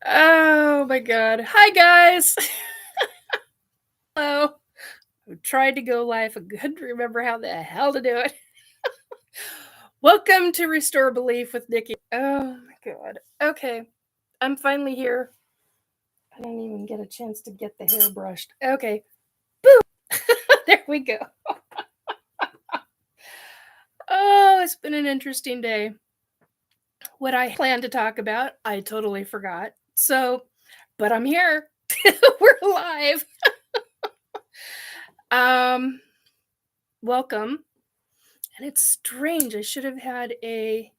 Oh my god. Hi guys. Hello. I tried to go live. I couldn't remember how the hell to do it. Welcome to Restore Belief with Nikki. Oh my god. Okay. I'm finally here. I didn't even get a chance to get the hair brushed. Okay. Boom. There we go. Oh, it's been an interesting day. What I planned to talk about, I totally forgot. So, but I'm here. We're live. Welcome. And it's strange. I should have had a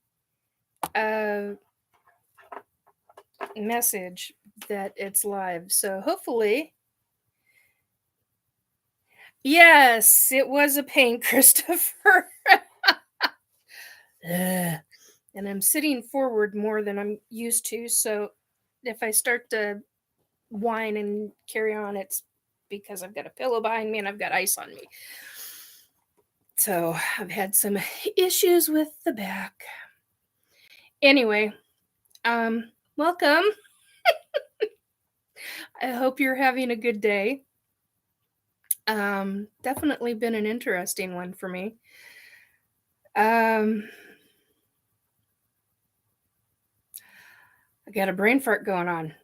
message that it's live. So hopefully, yes, it was a pain, Christopher. Ugh. And I'm sitting forward more than I'm used to. So if I start to whine and carry on, it's because I've got a pillow behind me and I've got ice on me. So I've had some issues with the back. Anyway, welcome. I hope you're having a good day. Definitely been an interesting one for me. I got a brain fart going on.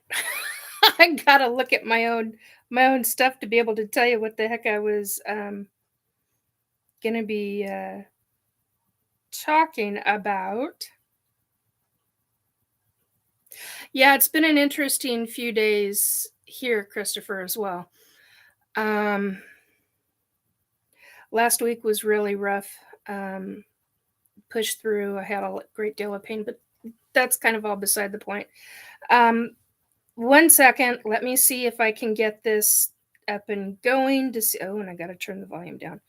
I gotta look at my own stuff to be able to tell you what the heck I was gonna be talking about. Yeah, it's been an interesting few days here, Christopher, as well. Last week was really rough. Pushed through. I had a great deal of pain, but that's kind of all beside the point. 1 second. Let me see if I can get this up and going to see. Oh, and I got to turn the volume down.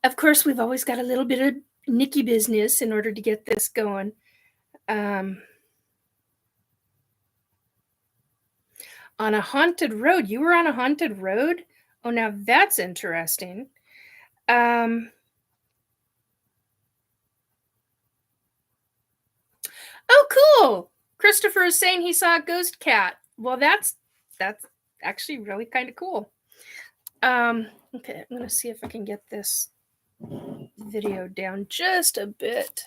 Of course, we've always got a little bit of Nikki business in order to get this going. On a haunted road. You were on a haunted road? Oh, now that's interesting. Oh, cool. Christopher is saying he saw a ghost cat. Well, that's actually really kind of cool. Okay, I'm gonna see if I can get this video down just a bit.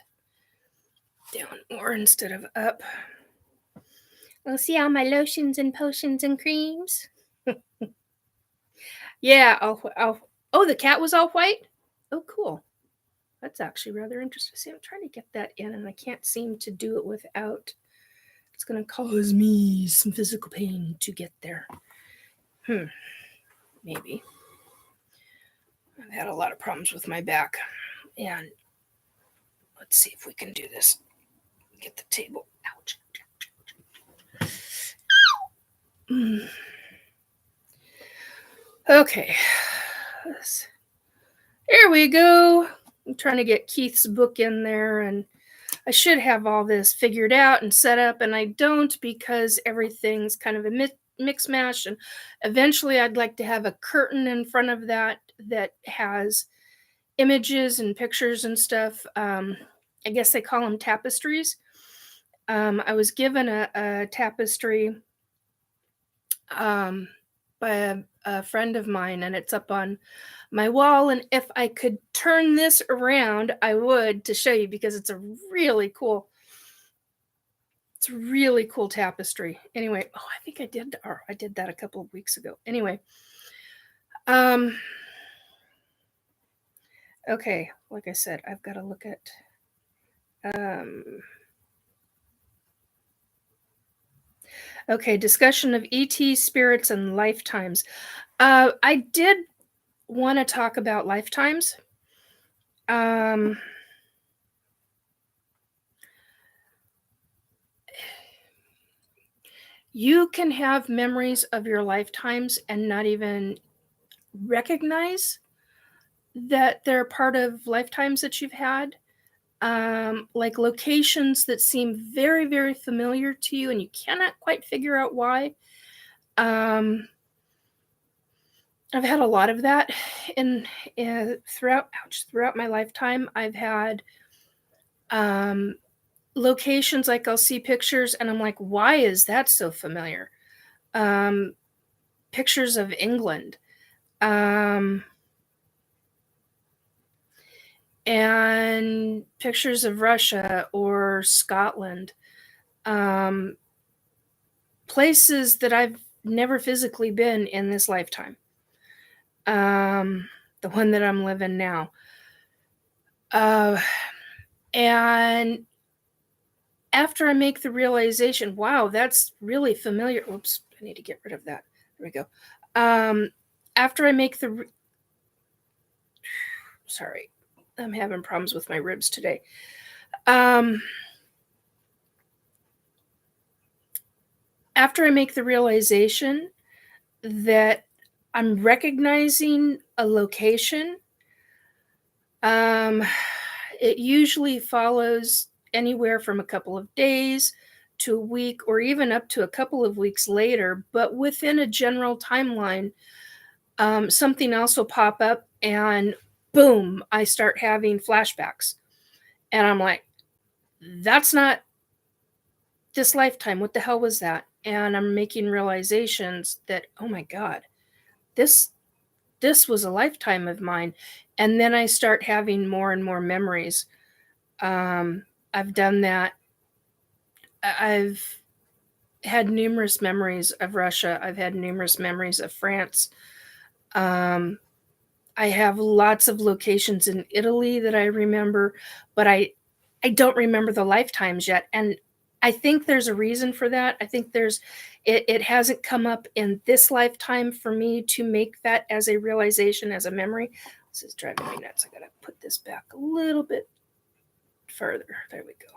Down more instead of up. We'll see all my lotions and potions and creams. Yeah, oh, the cat was all white? Oh, cool. That's actually rather interesting. See, I'm trying to get that in, and I can't seem to do it without. It's going to cause me some physical pain to get there. Maybe. I've had a lot of problems with my back. And let's see if we can do this. Get the table. Ouch. Okay. There we go. I'm trying to get Keith's book in there, and I should have all this figured out and set up, and I don't because everything's kind of a mix mash. And eventually, I'd like to have a curtain in front of that has images and pictures and stuff. I guess they call them tapestries. I was given a tapestry by a friend of mine, and it's up on my wall. And if I could turn this around, I would, to show you, because it's a really cool tapestry. Anyway, I think I did that a couple of weeks ago. Anyway, okay, like I said, I've got to look at okay, discussion of ET spirits and lifetimes. I did want to talk about lifetimes. You can have memories of your lifetimes and not even recognize that they're part of lifetimes that you've had. Like locations that seem very, very familiar to you and you cannot quite figure out why. I've had a lot of that throughout my lifetime. I've had locations, like I'll see pictures and I'm like, why is that so familiar? Pictures of England. And pictures of Russia or Scotland. Places that I've never physically been in this lifetime. The one that I'm living now. And after I make the realization, wow, that's really familiar. Oops, I need to get rid of that. There we go. After I make the, sorry, I'm having problems with my ribs today. After I make the realization that I'm recognizing a location, it usually follows anywhere from a couple of days to a week or even up to a couple of weeks later. But within a general timeline, something else will pop up and boom, I start having flashbacks. And I'm like, that's not this lifetime. What the hell was that? And I'm making realizations that, oh my God, this was a lifetime of mine. And then I start having more and more memories. I've done that. I've had numerous memories of Russia. I've had numerous memories of France. I have lots of locations in Italy that I remember, but I don't remember the lifetimes yet. And I think there's a reason for that. I think it hasn't come up in this lifetime for me to make that as a realization, as a memory. This is driving me nuts. I gotta put this back a little bit further. There we go.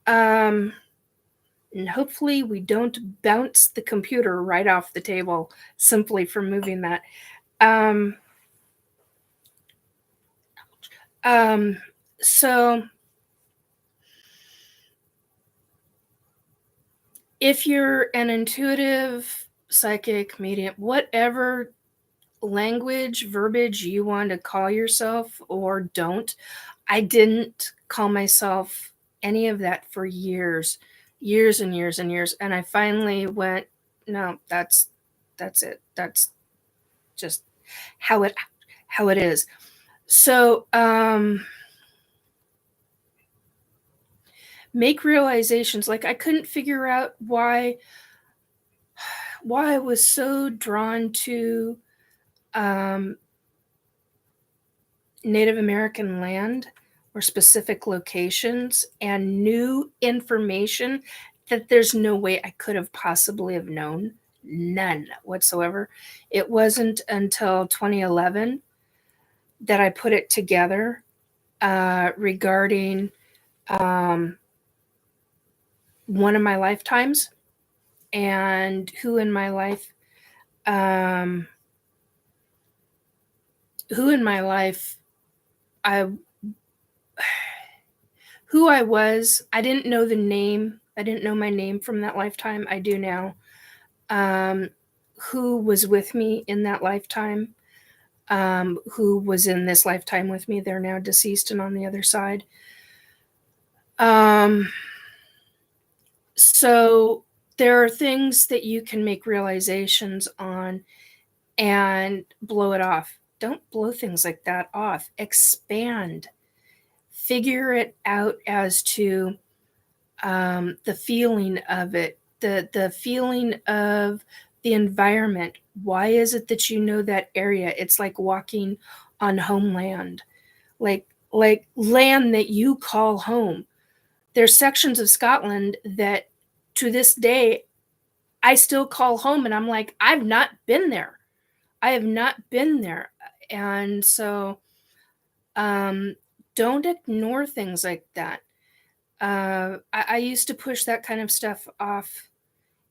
And hopefully we don't bounce the computer right off the table simply for moving that. So if you're an intuitive, psychic, medium, whatever language, verbiage you want to call yourself or don't, I didn't call myself any of that for years and years and years. And I finally went, no, that's it. That's just how it is. So, make realizations. Like, I couldn't figure out why I was so drawn to Native American land or specific locations and new information that there's no way I could have possibly have known. None whatsoever. It wasn't until 2011 that I put it together regarding one of my lifetimes and who in my life who I was. I didn't know the name. I didn't know my name from that lifetime. I do now. Who was with me in that lifetime, who was in this lifetime with me. They're now deceased and on the other side. So there are things that you can make realizations on and blow it off. Don't blow things like that off. Expand. Figure it out as to the feeling of it, the feeling of the environment. Why is it that you know that area? It's like walking on homeland, like land that you call home. There's sections of Scotland that to this day I still call home, and I'm like, I've not been there. I have not been there. And so don't ignore things like that. I used to push that kind of stuff off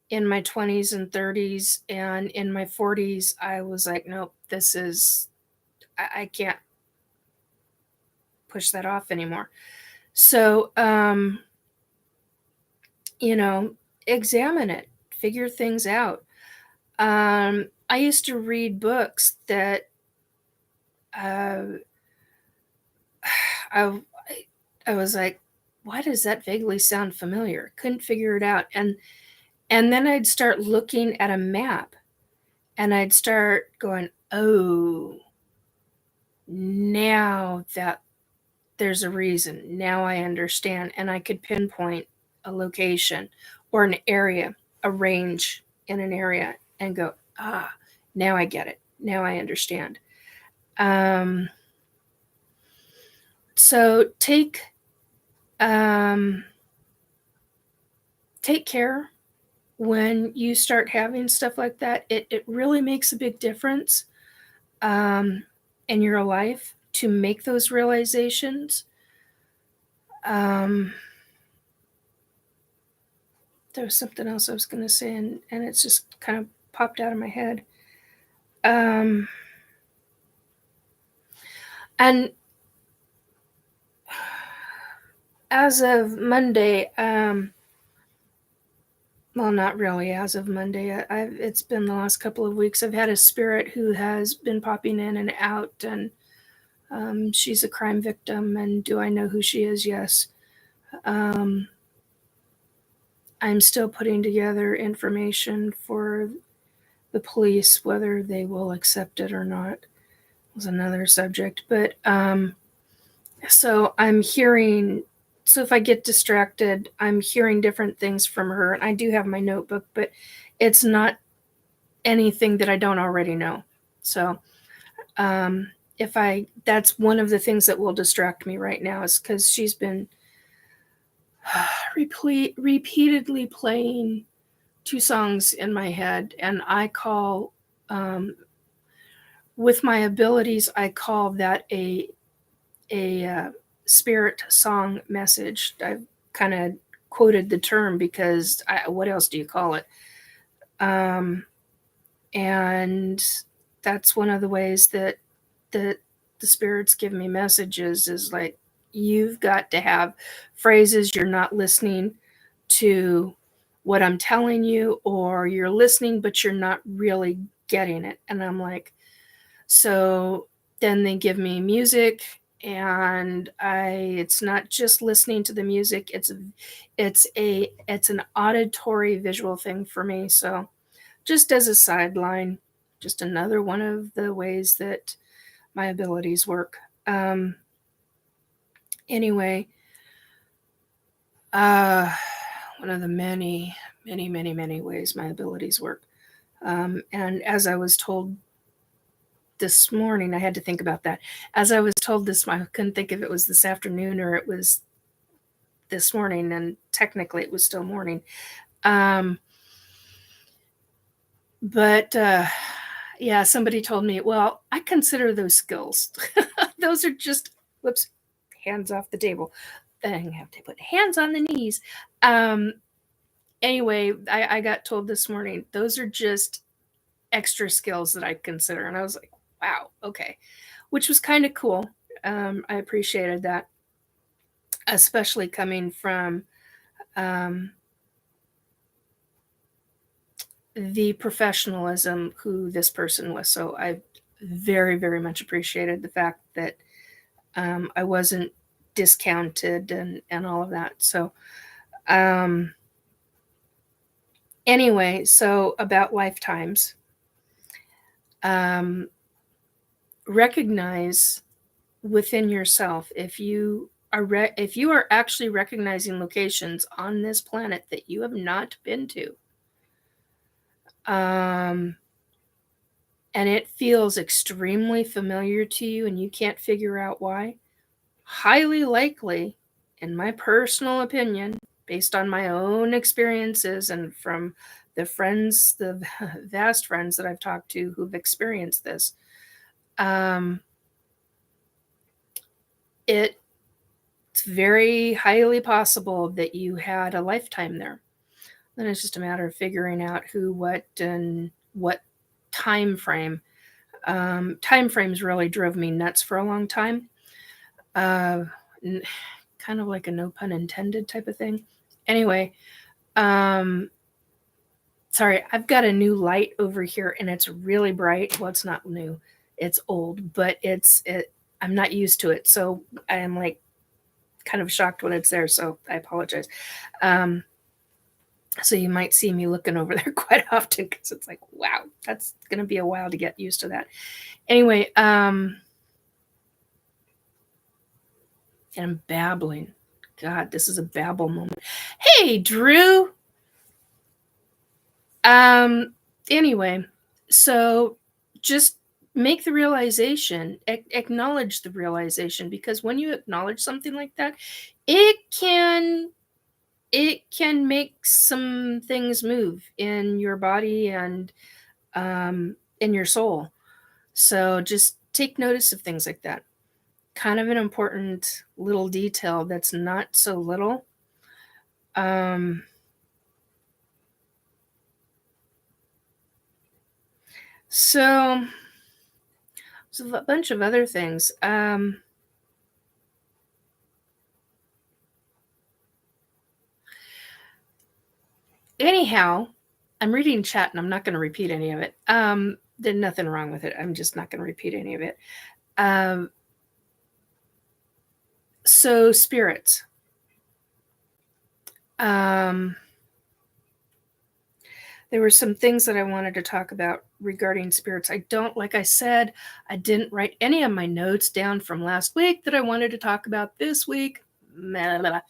in my 20s and 30s, and in my 40s, I was like, nope, I can't push that off anymore. So, examine it, figure things out. I used to read books that I was like, why does that vaguely sound familiar? Couldn't figure it out. And then I'd start looking at a map and I'd start going, oh, now that there's a reason. Now I understand. And I could pinpoint a location or an area, a range in an area, and go, now I get it. Now I understand. So take care when you start having stuff like that. It really makes a big difference in your life to make those realizations. There was something else I was going to say, and it's just kind of popped out of my head. And as of Monday, well, not really as of Monday. It's been the last couple of weeks. I've had a spirit who has been popping in and out, and she's a crime victim. And do I know who she is? Yes. I'm still putting together information for the police. Whether they will accept it or not was another subject. But so I'm hearing. So if I get distracted, I'm hearing different things from her. And I do have my notebook, but it's not anything that I don't already know. So that's one of the things that will distract me right now, is because she's been repeatedly playing 2 songs in my head. And I call, with my abilities, I call that a spirit song message. I've kind of quoted the term because what else do you call it? And that's one of the ways that the spirits give me messages, is like, you've got to have phrases. You're not listening to what I'm telling you, or you're listening, but you're not really getting it. And I'm like, so then they give me music, and it's not just listening to the music. It's an auditory visual thing for me. So just as a sideline, just another one of the ways that my abilities work. Anyway, one of the many, many, many, many ways my abilities work. And as I was told this morning, I had to think about that. As I was told this, I couldn't think if it was this afternoon or it was this morning, and technically it was still morning. But yeah, somebody told me, well, I consider those skills. Those are just, whoops, hands off the table. I have to put hands on the knees. Anyway, I got told this morning, those are just extra skills that I consider. And I was like, wow, okay. Which was kind of cool. I appreciated that, especially coming from the professionalism who this person was. So I very, very much appreciated the fact that I wasn't discounted and all of that. So anyway, so about lifetimes. Recognize within yourself, if you are actually recognizing locations on this planet that you have not been to, and it feels extremely familiar to you and you can't figure out why, highly likely, in my personal opinion, based on my own experiences and from the vast friends that I've talked to who've experienced this, it's very highly possible that you had a lifetime there. Then it's just a matter of figuring out who, what, and what time frame. Time frames really drove me nuts for a long time. Kind of like a no pun intended type of thing. Anyway, sorry, I've got a new light over here and it's really bright. Well, it's not new, it's old, but I'm not used to it. So I'm like kind of shocked when it's there, so I apologize. So you might see me looking over there quite often because it's like, wow, that's going to be a while to get used to that. Anyway, and I'm babbling. God, this is a babble moment. Hey, Drew. Anyway, so just make the realization, acknowledge the realization, because when you acknowledge something like that, it can make some things move in your body and in your soul. So just take notice of things like that. Kind of an important little detail that's not so little. So a bunch of other things. Anyhow, I'm reading chat and I'm not going to repeat any of it. There's nothing wrong with it. I'm just not going to repeat any of it. So spirits. There were some things that I wanted to talk about regarding spirits. Like I said, I didn't write any of my notes down from last week that I wanted to talk about this week. It's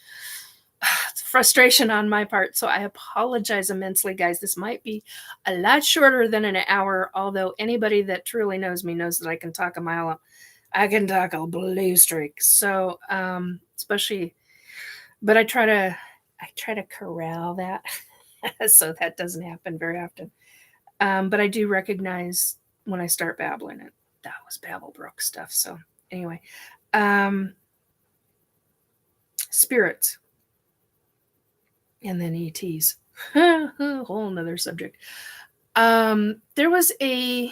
frustration on my part, so I apologize immensely, guys. This might be a lot shorter than an hour, although anybody that truly knows me knows that I can talk a mile. I can talk a blue streak. So, especially, but I try to corral that. So that doesn't happen very often. But I do recognize when I start babbling it. That was Babble Brook stuff. So anyway, spirits and then ETs. A whole nother subject. There was a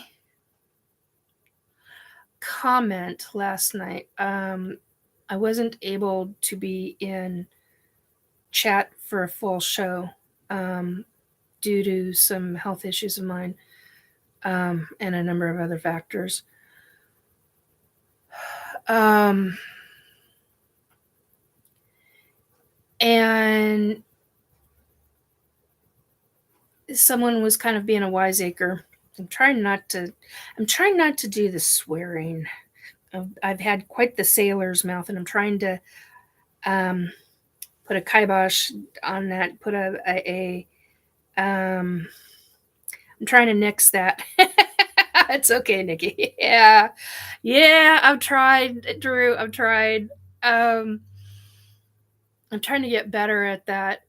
comment last night. I wasn't able to be in chat for a full show due to some health issues of mine and a number of other factors. And someone was kind of being a wiseacre. I'm trying not to do the swearing. I've had quite the sailor's mouth, and I'm trying to put a kibosh on that. I'm trying to nix that. It's okay, Nikki. Yeah, I've tried, Drew. I've tried. I'm trying to get better at that.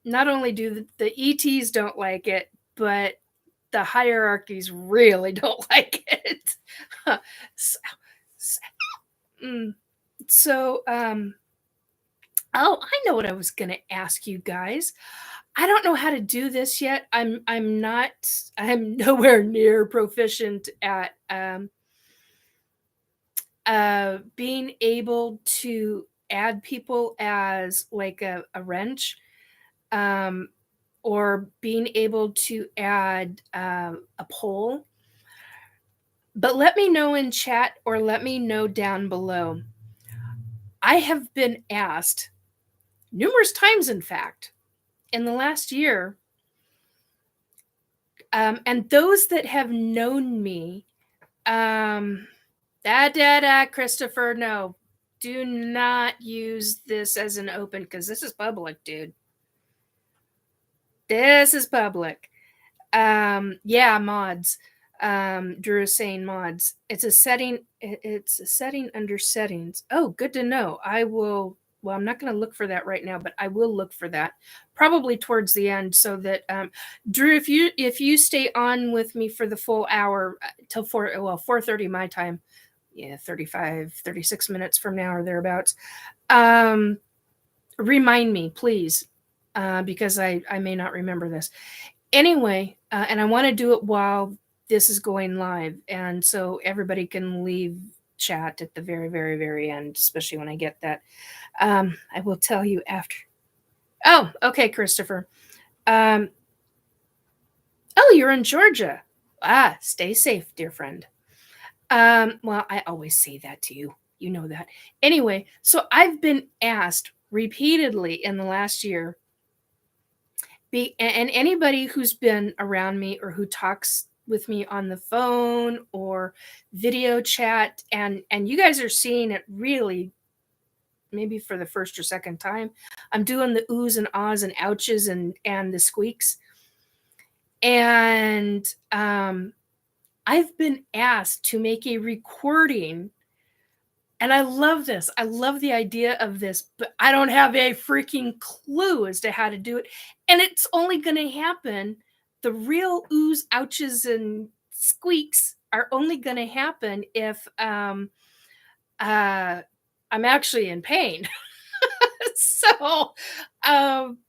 Not only do the ETs don't like it, but the hierarchies really don't like it. Oh, I know what I was going to ask you guys. I don't know how to do this yet. I'm nowhere near proficient at being able to add people as like a wrench, or being able to add a poll. But let me know in chat or let me know down below. I have been asked numerous times, in fact, in the last year, and those that have known me, Christopher, no, do not use this as an open, because this is public, dude. This is public. Yeah, mods. Drew is saying mods. It's a setting under settings. Oh, good to know. Well, I'm not going to look for that right now, but I will look for that probably towards the end, so that Drew, if you stay on with me for the full hour till 4:30 my time, 36 minutes from now or thereabouts, remind me, please, because I may not remember this. Anyway, and I want to do it while this is going live, and so everybody can leave chat at the very, very, very end, especially when I get that. I will tell you after. Oh, okay, Christopher. Oh, you're in Georgia. Stay safe, dear friend. Well, I always say that to you. You know that. Anyway, so I've been asked repeatedly in the last year, and anybody who's been around me or who talks with me on the phone or video chat, and you guys are seeing it really maybe for the first or second time. I'm doing the oohs and ahs and ouches and the squeaks. And I've been asked to make a recording, and I love this. I love the idea of this, but I don't have a freaking clue as to how to do it. And it's only going to happen. The real oohs, ouches, and squeaks are only going to happen if I'm actually in pain. So, um,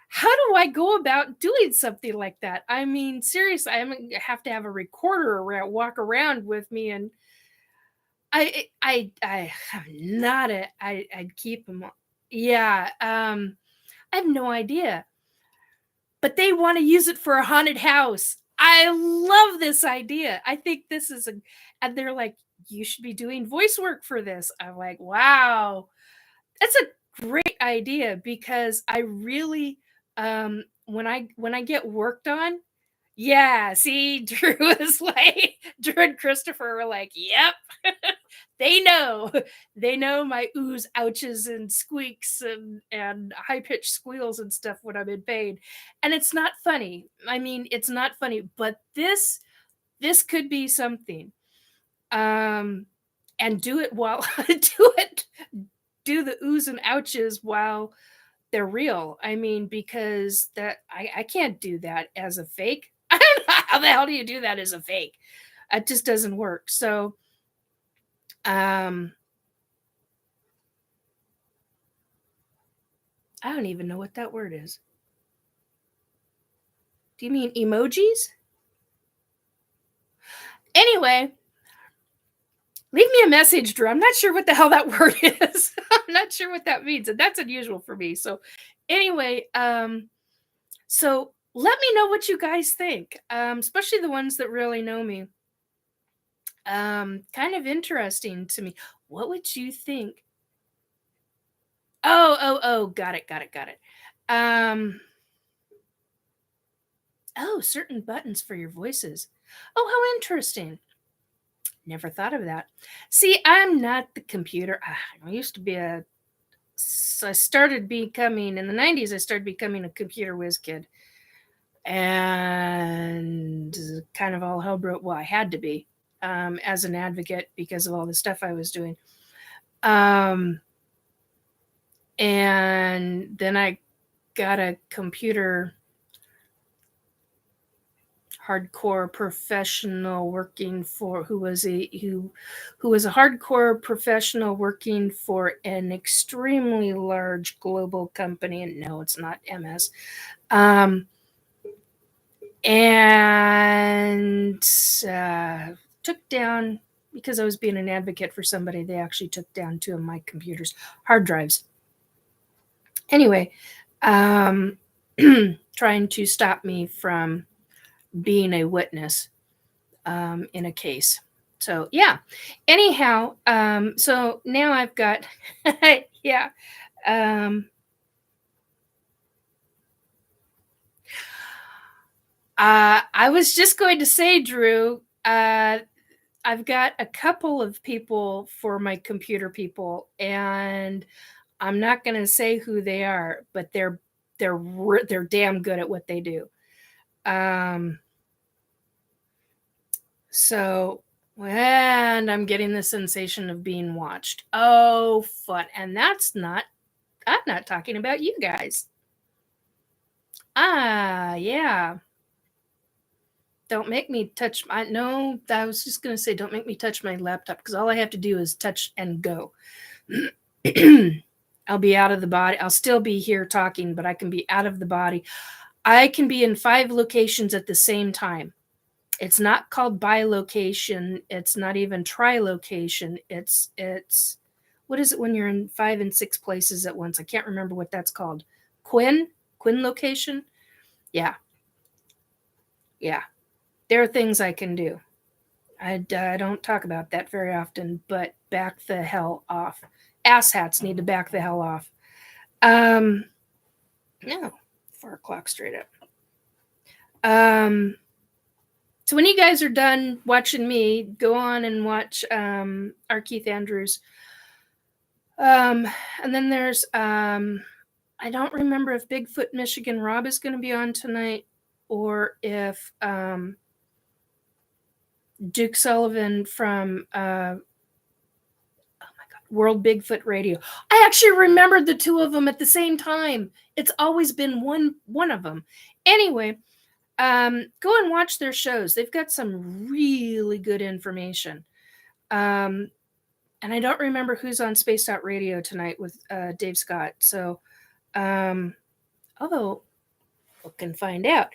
how do I go about doing something like that? I mean, seriously, have to have a recorder around, walk around with me, and I have not a I'd keep them. Yeah, I have no idea, but they want to use it for a haunted house. I love this idea. I think this is and they're like, you should be doing voice work for this. I'm like, wow, that's a great idea because I really when I get worked on, yeah, see, Drew is like, Drew and Christopher were like, yep. They know. They know my oohs, ouches, and squeaks and high-pitched squeals and stuff when I'm in pain. And it's not funny. I mean, it's not funny, but this could be something. And do it while do the oohs and ouches while they're real. I mean, because that I can't do that as a fake. I don't know how the hell do you do that as a fake? It just doesn't work. So I don't even know what that word is. Do you mean emojis? Anyway, leave me a message, Drew. I'm not sure what the hell that word is. I'm not sure what that means, and that's unusual for me. So anyway, so let me know what you guys think, especially the ones that really know me. Kind of interesting to me. What would you think? Oh, got it. Oh, certain buttons for your voices. Oh, how interesting. Never thought of that. See, I'm not the computer. I used to be I started becoming, in the 90s, I started becoming a computer whiz kid. And kind of all hell broke. Well, I had to be as an advocate because of all the stuff I was doing. And then I got a computer hardcore professional working for who was a hardcore professional working for an extremely large global company. And no, it's not MS. And took down, because I was being an advocate for somebody, they actually took down 2 of my computers, hard drives. Anyway, trying to stop me from being a witness in a case. So yeah. Anyhow, so now I've got yeah. I was just going to say, Drew, I've got a couple of people for my computer people, and I'm not going to say who they are, but they're damn good at what they do. So, and I'm getting the sensation of being watched. Oh, fun. And I'm not talking about you guys. Yeah. Don't make me touch no, I was just going to say, don't make me touch my laptop, because all I have to do is touch and go. I'll be out of the body. I'll still be here talking, but I can be out of the body. I can be in 5 locations at the same time. It's not called bilocation. It's not even trilocation. It's what is it when you're in 5 and 6 places at once? I can't remember what that's called. Quin-Location? Yeah. There are things I can do. I don't talk about that very often, but back the hell off. Asshats need to back the hell off. No, 4 o'clock straight up. So when you guys are done watching me, go on and watch our Keith Andrews. And then there's I don't remember if Bigfoot Michigan Rob is going to be on tonight, or if Duke Sullivan from World Bigfoot Radio. I actually remembered the two of them at the same time. It's always been one of them. Anyway, go and watch their shows. They've got some really good information. And I don't remember who's on Spaced Out Radio tonight with Dave Scott. So, although we can find out.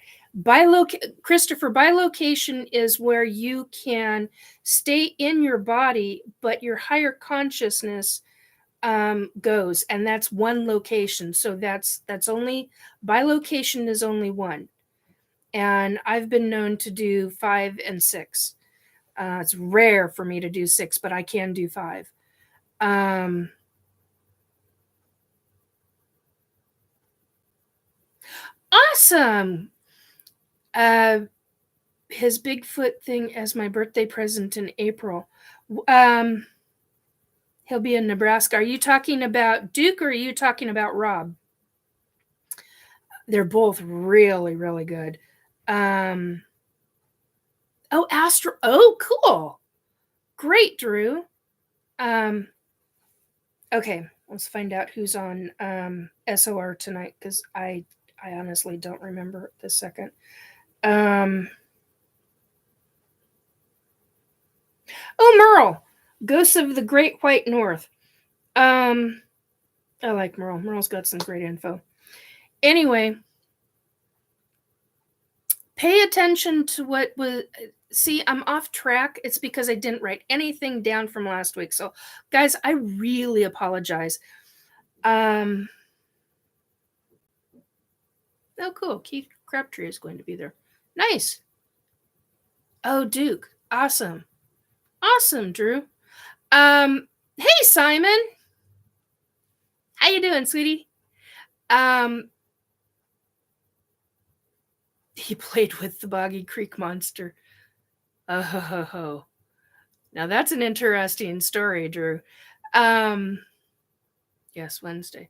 Christopher, bilocation is where you can stay in your body, but your higher consciousness goes, and that's one location. So that's only, bilocation is only one. And I've been known to do 5 and 6. It's rare for me to do 6, but I can do 5. Awesome. His Bigfoot thing as my birthday present in April. He'll be in Nebraska. Are you talking about Duke, or are you talking about Rob? They're both really, really good. Oh, Astro. Oh, cool. Great, Drew. Okay, let's find out who's on SOR tonight, because I honestly don't remember this second. Oh, Merle, Ghosts of the Great White North. I like Merle. Merle's got some great info. Anyway, pay attention to what was. See, I'm off track. It's because I didn't write anything down from last week. So, guys, I really apologize. Oh, cool. Keith Crabtree is going to be there. Nice. Oh, Duke. Awesome. Awesome, Drew. Hey, Simon. How you doing, sweetie? He played with the Boggy Creek monster. Oh, ho, ho, ho. Now that's an interesting story, Drew. Yes, Wednesday.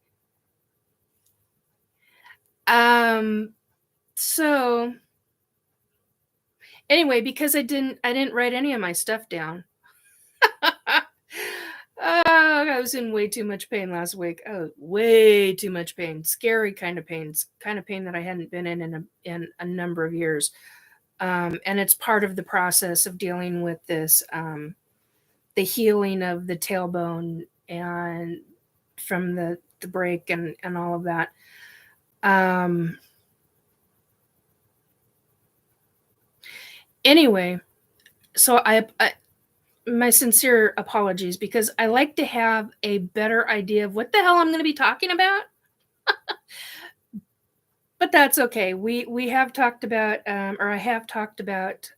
So anyway, because I didn't write any of my stuff down. I was in way too much pain last week. Oh, way too much pain. Scary kind of pain. Kind of pain that I hadn't been in a number of years. And it's part of the process of dealing with this, the healing of the tailbone and from the break and all of that. Anyway, so I my sincere apologies, because I like to have a better idea of what the hell I'm going to be talking about. But that's okay. We have talked about, or I have talked about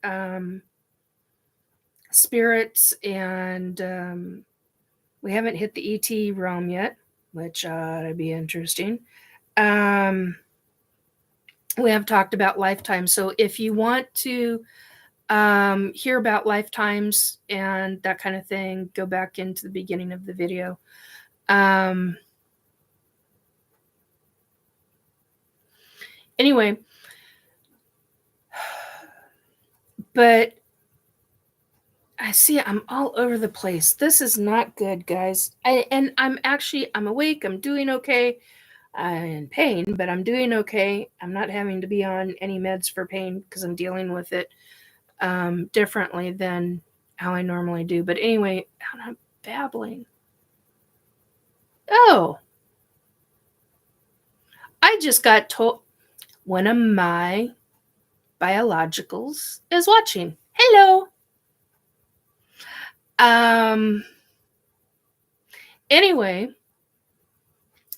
spirits, and we haven't hit the ET realm yet, which ought to be interesting. We have talked about lifetimes. So if you want to hear about lifetimes and that kind of thing, go back into the beginning of the video. Anyway, but I see I'm all over the place. This is not good, guys. I'm awake. I'm doing okay. I'm in pain, but I'm doing okay. I'm not having to be on any meds for pain because I'm dealing with it differently than how I normally do. But anyway, I'm babbling. Oh, I just got told one of my biologicals is watching. Hello. Anyway,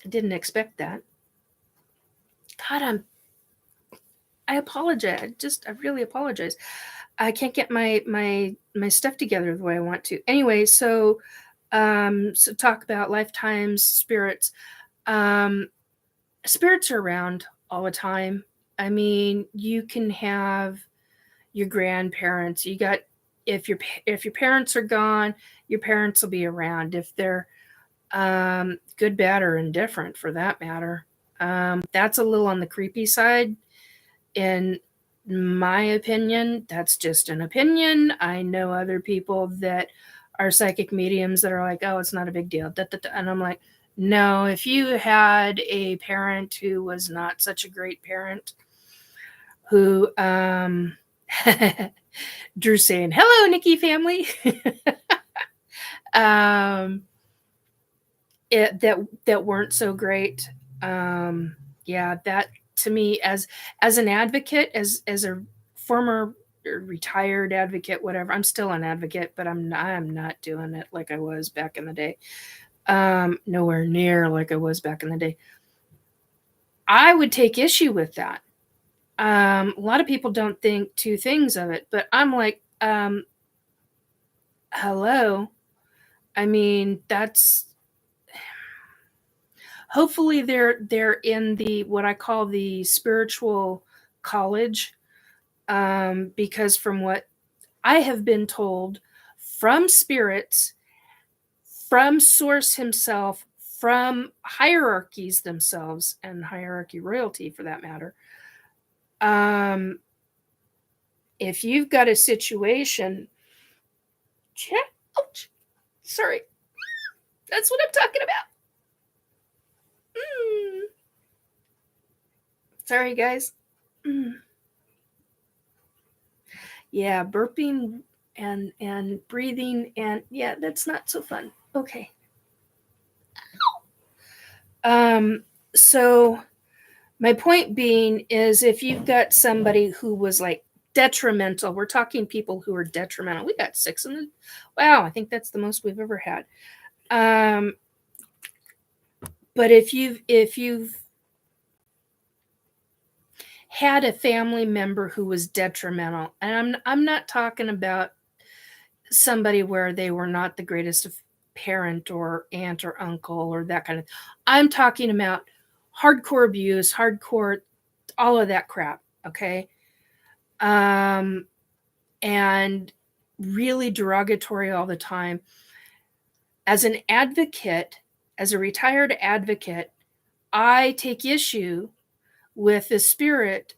I didn't expect that. God, I apologize. I really apologize. I can't get my stuff together the way I want to. Anyway, so So talk about lifetimes, spirits. Spirits are around all the time. I mean, you can have your grandparents. If your parents are gone, your parents will be around. If they're good, bad, or indifferent, for that matter. That's a little on the creepy side, in my opinion. That's just an opinion. I know other people that are psychic mediums that are like, "Oh, it's not a big deal," da, da, da. And I'm like, no, if you had a parent who was not such a great parent, who Drew saying, "Hello, Nikki family." That weren't so great. Yeah, that to me, as an advocate, as a former or retired advocate, whatever. I'm still an advocate, but I'm not doing it like I was back in the day. Nowhere near like I was back in the day. I would take issue with that. A lot of people don't think two things of it, but I'm like, hello. I mean, that's hopefully they're in the what I call the spiritual college, because from what I have been told from spirits, from source himself, from hierarchies themselves, and hierarchy royalty for that matter, if you've got a situation, ouch, sorry, that's what I'm talking about. Sorry, guys. Yeah, burping and breathing, and yeah, that's not so fun. Okay. So my point being is, if you've got somebody who was like detrimental, we're talking people who are detrimental. We got 6 in the, wow, I think that's the most we've ever had. But if you've had a family member who was detrimental, and I'm not talking about somebody where they were not the greatest of parent or aunt or uncle or that kind of, I'm talking about hardcore abuse, hardcore, all of that crap, okay? And really derogatory all the time. As an advocate, as a retired advocate, I take issue with the spirit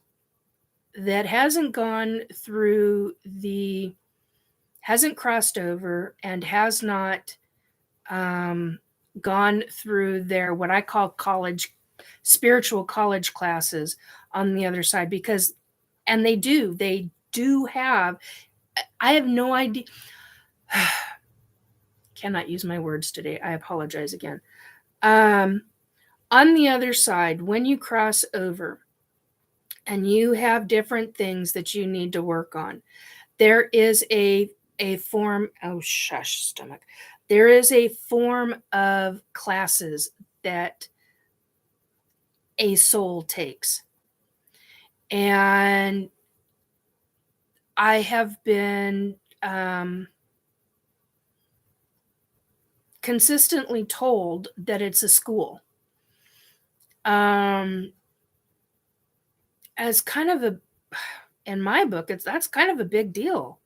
that hasn't gone through the, hasn't crossed over, and has not gone through their what I call college, spiritual college classes on the other side, because, and they do have, I have no idea. Cannot use my words today. I apologize again. On the other side, when you cross over and you have different things that you need to work on, there is a form, oh shush stomach, there is a form of classes that a soul takes. And I have been consistently told that it's a school. As kind of a, in my book, that's kind of a big deal.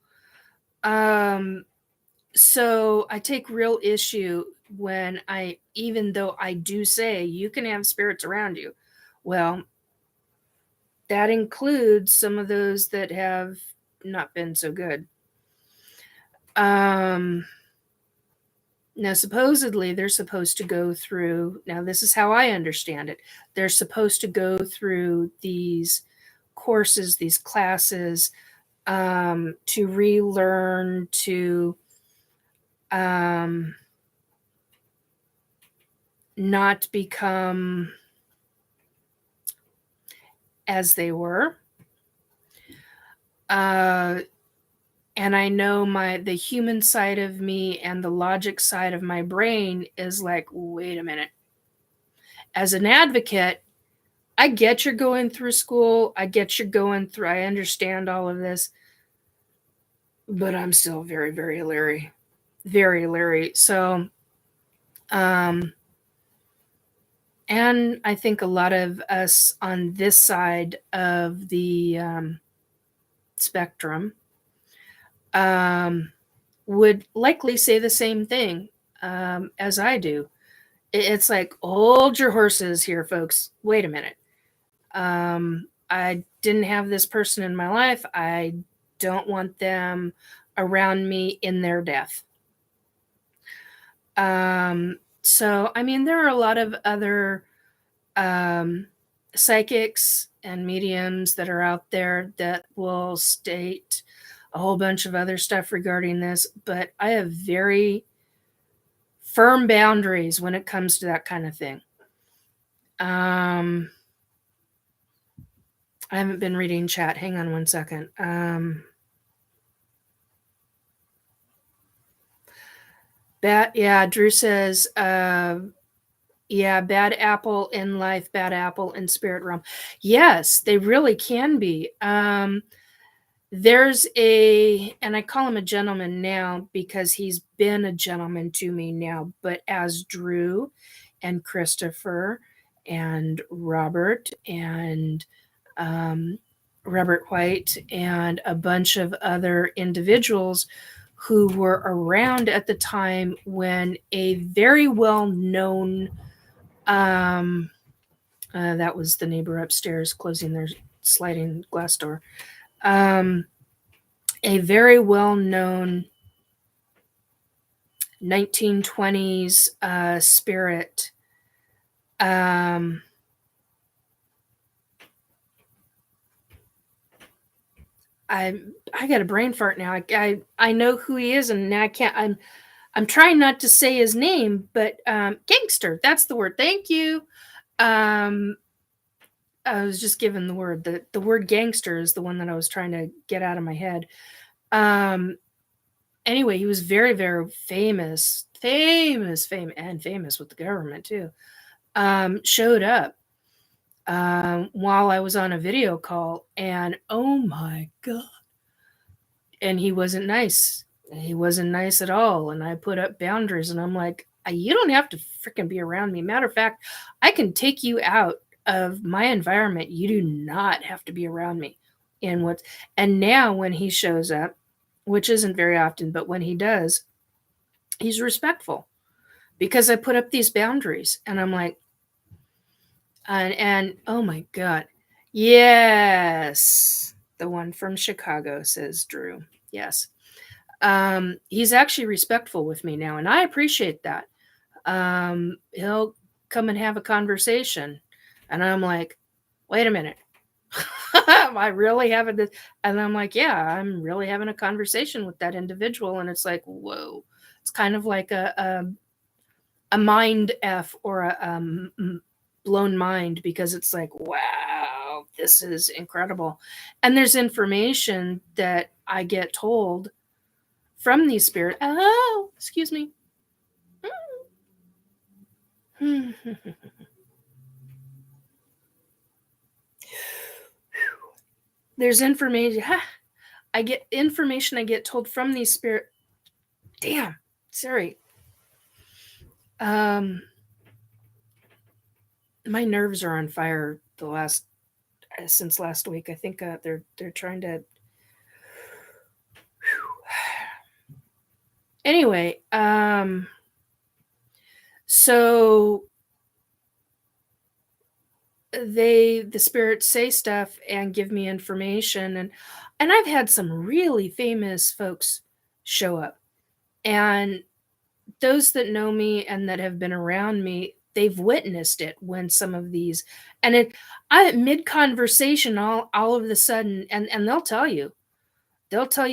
So I take real issue when even though I do say you can have spirits around you, well, that includes some of those that have not been so good. Now, supposedly, they're supposed to go through, now this is how I understand it, they're supposed to go through these courses, these classes, to relearn, to not become as they were. And I know the human side of me and the logic side of my brain is like, wait a minute. As an advocate, I get you're going through school. I understand all of this. But I'm still very, very leery. Very leery. So Um, and I think a lot of us on this side of the spectrum um, would likely say the same thing as I do. It's like, hold your horses here, folks. Wait a minute. I didn't have this person in my life. I don't want them around me in their death. So, I mean, there are a lot of other um, psychics and mediums that are out there that will state a whole bunch of other stuff regarding this, but I have very firm boundaries when it comes to that kind of thing. I haven't been reading chat. Hang on one second. Drew says, yeah, bad apple in life, bad apple in spirit realm. Yes, they really can be. There's and I call him a gentleman now because he's been a gentleman to me now, but as Drew and Christopher and Robert and Robert White and a bunch of other individuals who were around at the time when a very well known that was the neighbor upstairs closing their sliding glass door. A very well known 1920s spirit. I got a brain fart now. I know who he is, and now I can't. I'm trying not to say his name, but gangster. That's the word. Thank you. I was just given the word. The word gangster is the one that I was trying to get out of my head. Anyway, he was very, very famous with the government too. Showed up while I was on a video call, and oh my god, and he wasn't nice. He wasn't nice at all, and I put up boundaries, and I'm like, you don't have to freaking be around me. Matter of fact, I can take you out of my environment. You do not have to be around me. And now when he shows up, which isn't very often, but when he does, he's respectful because I put up these boundaries, and I'm like, and oh my god, yes, the one from Chicago, says Drew. Yes. He's actually respectful with me now, and I appreciate that. He'll come and have a conversation, and I'm like, wait a minute. Am I really having this? And I'm like, yeah, I'm really having a conversation with that individual. And it's like, whoa, it's kind of like a mind F or a blown mind, because it's like, wow, this is incredible. And there's information that I get told from these spirits. Oh, excuse me. There's information. I get told from these spirit. Damn, sorry. My nerves are on fire since last week. I think they're trying to. Anyway, so the spirits say stuff and give me information, and I've had some really famous folks show up, and those that know me and that have been around me, they've witnessed it when some of these, and I mid conversation, all of the sudden, and they'll tell you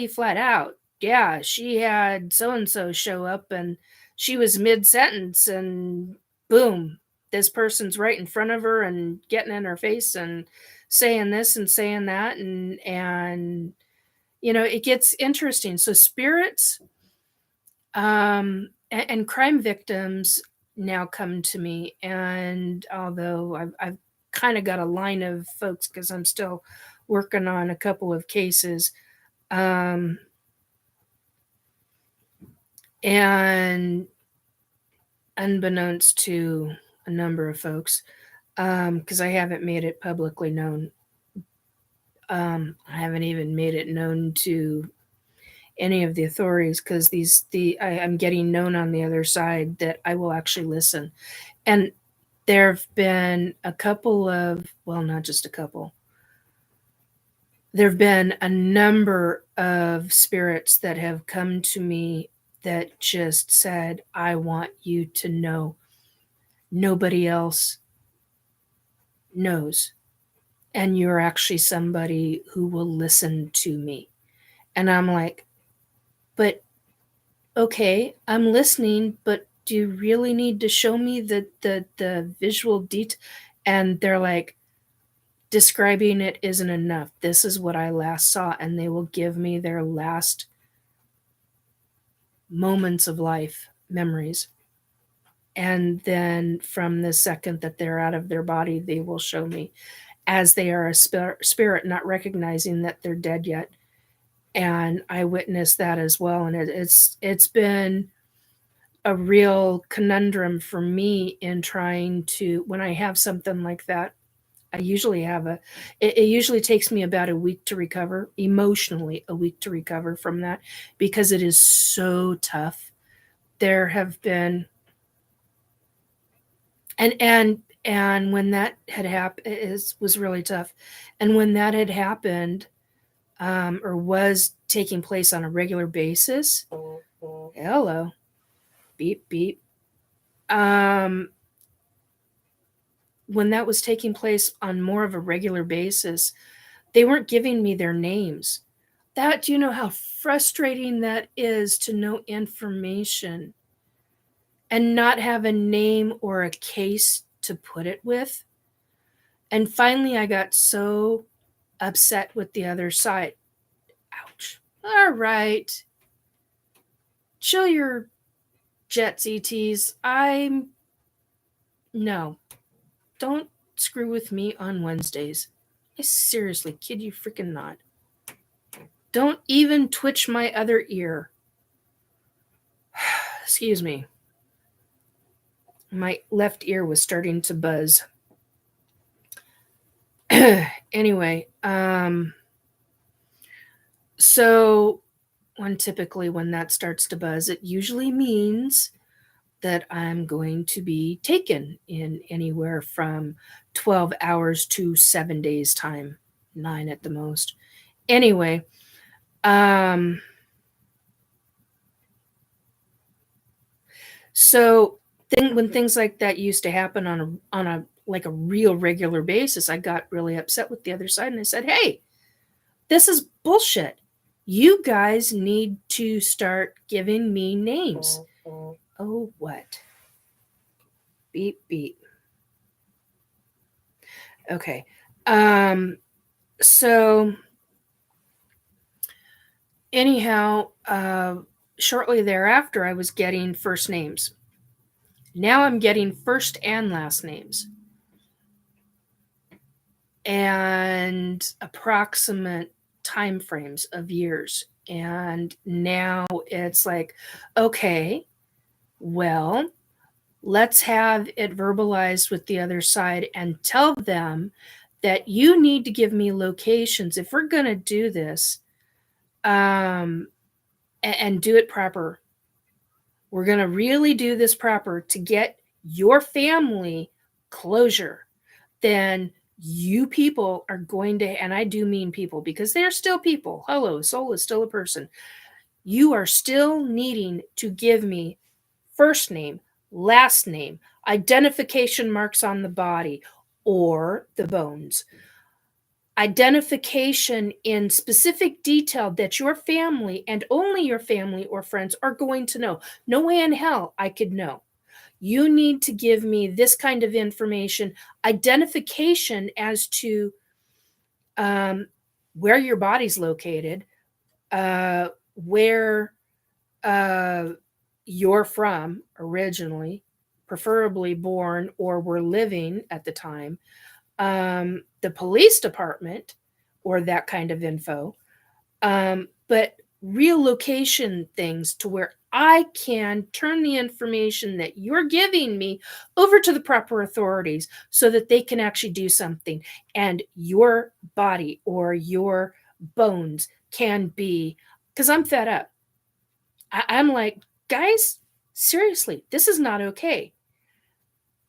flat out, yeah, she had so and so show up, and she was mid sentence, and boom, this person's right in front of her and getting in her face and saying this and saying that, and it gets interesting. So spirits and crime victims now come to me, and although I've kind of got a line of folks because I'm still working on a couple of cases, and unbeknownst to a number of folks, because I haven't made it publicly known. I haven't even made it known to any of the authorities because I'm getting known on the other side that I will actually listen. And there have been a couple of, well, not just a couple, there have been a number of spirits that have come to me that just said, I want you to know nobody else knows. And you're actually somebody who will listen to me. And I'm like, but okay, I'm listening, but do you really need to show me the visual detail? And they're like, describing it isn't enough. This is what I last saw. And they will give me their last moments of life memories. And then from the second that they're out of their body, they will show me as they are a spirit, not recognizing that they're dead yet. And I witnessed that as well. And it's been a real conundrum for me in trying to, when I have something like that, I usually have it usually takes me about a week to recover, emotionally a week to recover from that, because it is so tough. There have been, and when that had happened, it was really tough. And when that had happened, or was taking place on a regular basis, hello, beep, beep. When that was taking place on more of a regular basis, they weren't giving me their names. That, do you know how frustrating that is to know information and not have a name or a case to put it with? And finally, I got so upset with the other side. Ouch. All right. Chill your jets, ETs. No. Don't screw with me on Wednesdays. I seriously kid you freaking not. Don't even twitch my other ear. Excuse me. My left ear was starting to buzz. Anyway, so typically when that starts to buzz, it usually means that I'm going to be taken in anywhere from 12 hours to 7 days time, 9 at the most. Anyway, so when things like that used to happen on a like a real regular basis, I got really upset with the other side and I said, hey, this is bullshit. You guys need to start giving me names. Oh, what? Beep, beep. Okay. So anyhow, shortly thereafter, I was getting first names. Now I'm getting first and last names. And approximate time frames of years. And now it's like, okay, well, let's have it verbalized with the other side and tell them that you need to give me locations if we're going to do this, and do it proper. We're going to really do this proper to get your family closure. Then you people are going to, and I do mean people because they're still people. Hello, soul is still a person. You are still needing to give me first name, last name, identification marks on the body or the bones, identification in specific detail that your family and only your family or friends are going to know. No way in hell I could know. You need to give me this kind of information, identification as to where your body's located, where you're from originally, preferably born or were living at the time, the police department, or that kind of info, but real location things to where I can turn the information that you're giving me over to the proper authorities so that they can actually do something. And your body or your bones can be, because I'm fed up. I'm like, guys, seriously, this is not okay.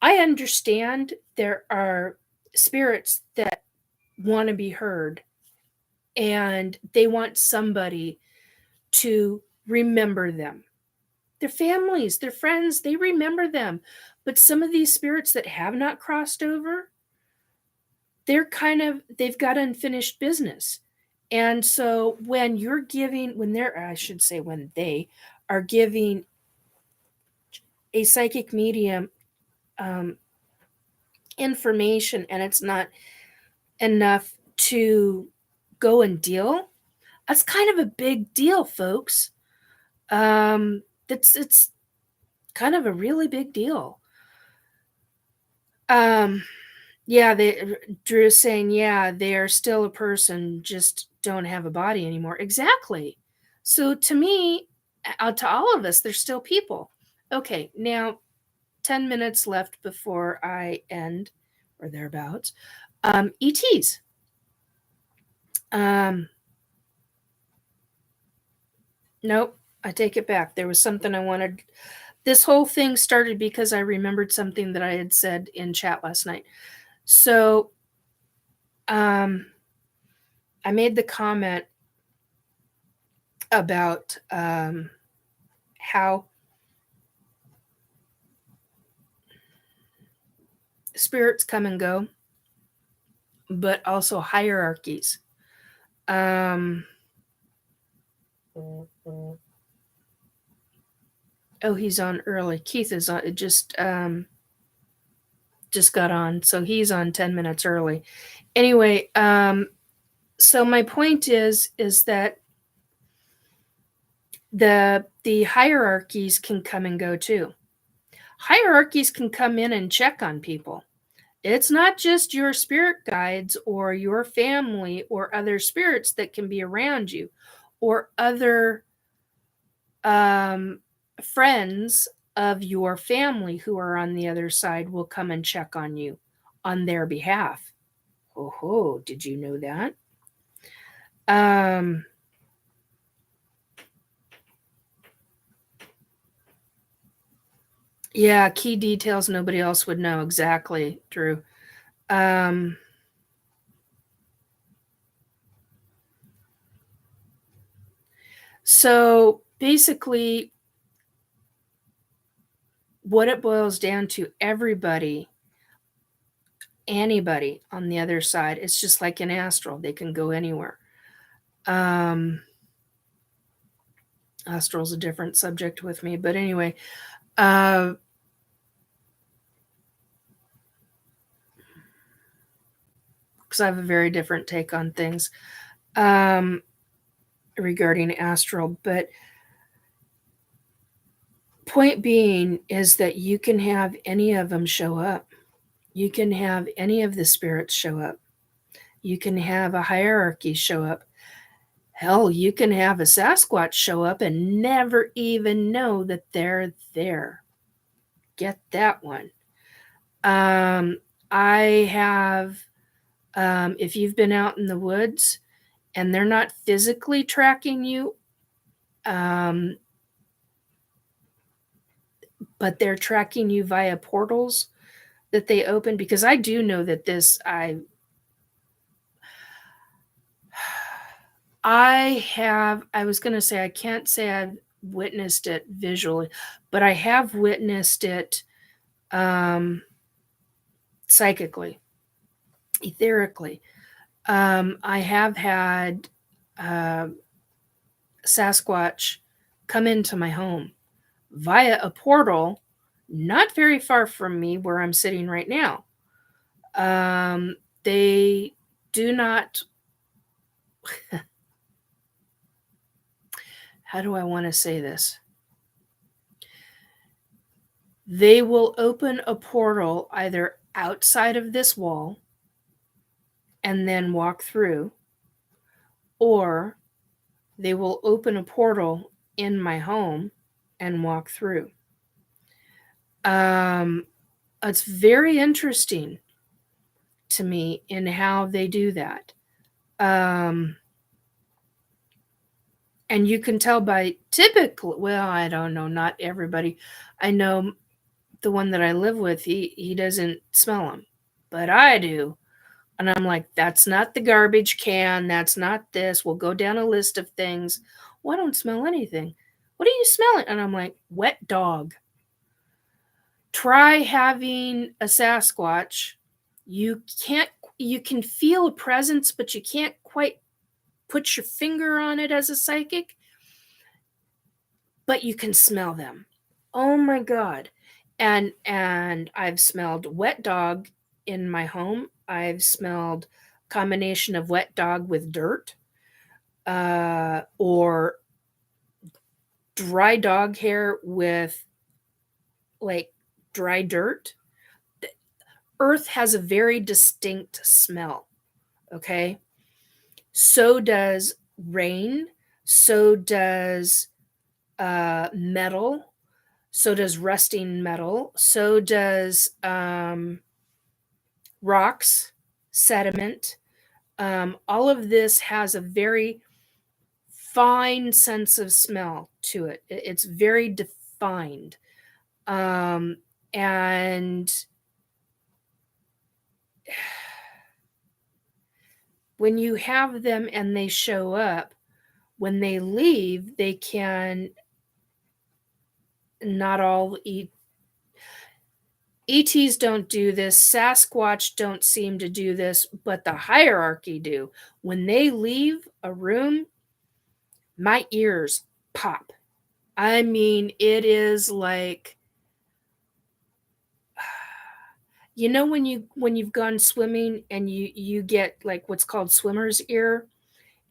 I understand there are spirits that want to be heard and they want somebody to remember them. Their families, their friends, they remember them. But some of these spirits that have not crossed over, they've got unfinished business. And so when you're giving, when they're, I should say, when they are giving a psychic medium um, information and it's not enough to go and deal, that's kind of a big deal, folks. It's kind of a really big deal. Yeah, Drew is saying, yeah, they are still a person, just don't have a body anymore. Exactly. So to me, to all of us, they're still people. Okay, now 10 minutes left before I end, or thereabouts. ETs. Nope, I take it back. There was something I wanted. This whole thing started because I remembered something that I had said in chat last night. So, I made the comment about how spirits come and go, but also hierarchies. Oh, he's on early. Keith is on. Just got on, so he's on 10 minutes early. Anyway, so my point is that the hierarchies can come and go too. Hierarchies can come in and check on people. It's not just your spirit guides or your family or other spirits that can be around you, or other friends of your family who are on the other side will come and check on you on their behalf. Oh, did you know that? Yeah, key details nobody else would know. Exactly, Drew. So basically, what it boils down to, anybody on the other side, it's just like an astral. They can go anywhere. Astral's a different subject with me, but anyway, because I have a very different take on things regarding astral. But point being is that you can have any of them show up. You can have any of the spirits show up. You can have a hierarchy show up. Hell, you can have a Sasquatch show up and never even know that they're there. Get that one. I have, if you've been out in the woods and they're not physically tracking you, but they're tracking you via portals that they open, because I do know that I was going to say, I can't say I've witnessed it visually, but I have witnessed it psychically, etherically. I have had Sasquatch come into my home via a portal not very far from me where I'm sitting right now. They do not, how do I want to say this? They will open a portal either outside of this wall and then walk through, or they will open a portal in my home and walk through. It's very interesting to me in how they do that. And you can tell by typically, well, I don't know, not everybody. I know the one that I live with, he doesn't smell them, but I do. And I'm like, that's not the garbage can. That's not this. We'll go down a list of things. Well, I don't smell anything. What are you smelling? And I'm like, wet dog. Try having a Sasquatch. You can feel a presence, but you can't quite put your finger on it as a psychic, but you can smell them. Oh my God. And I've smelled wet dog in my home. I've smelled a combination of wet dog with dirt, or dry dog hair with like dry dirt. Earth has a very distinct smell. Okay. So does rain. So does metal. So does rusting metal. So does rocks, sediment. All of this has a very fine sense of smell to it. It's very defined. And when you have them and they show up, when they leave, they can not all eat. ETs don't do this. Sasquatch don't seem to do this, but the hierarchy do. When they leave a room, my ears pop. I mean, it is like, you know, when you've gone swimming and you get like what's called swimmer's ear,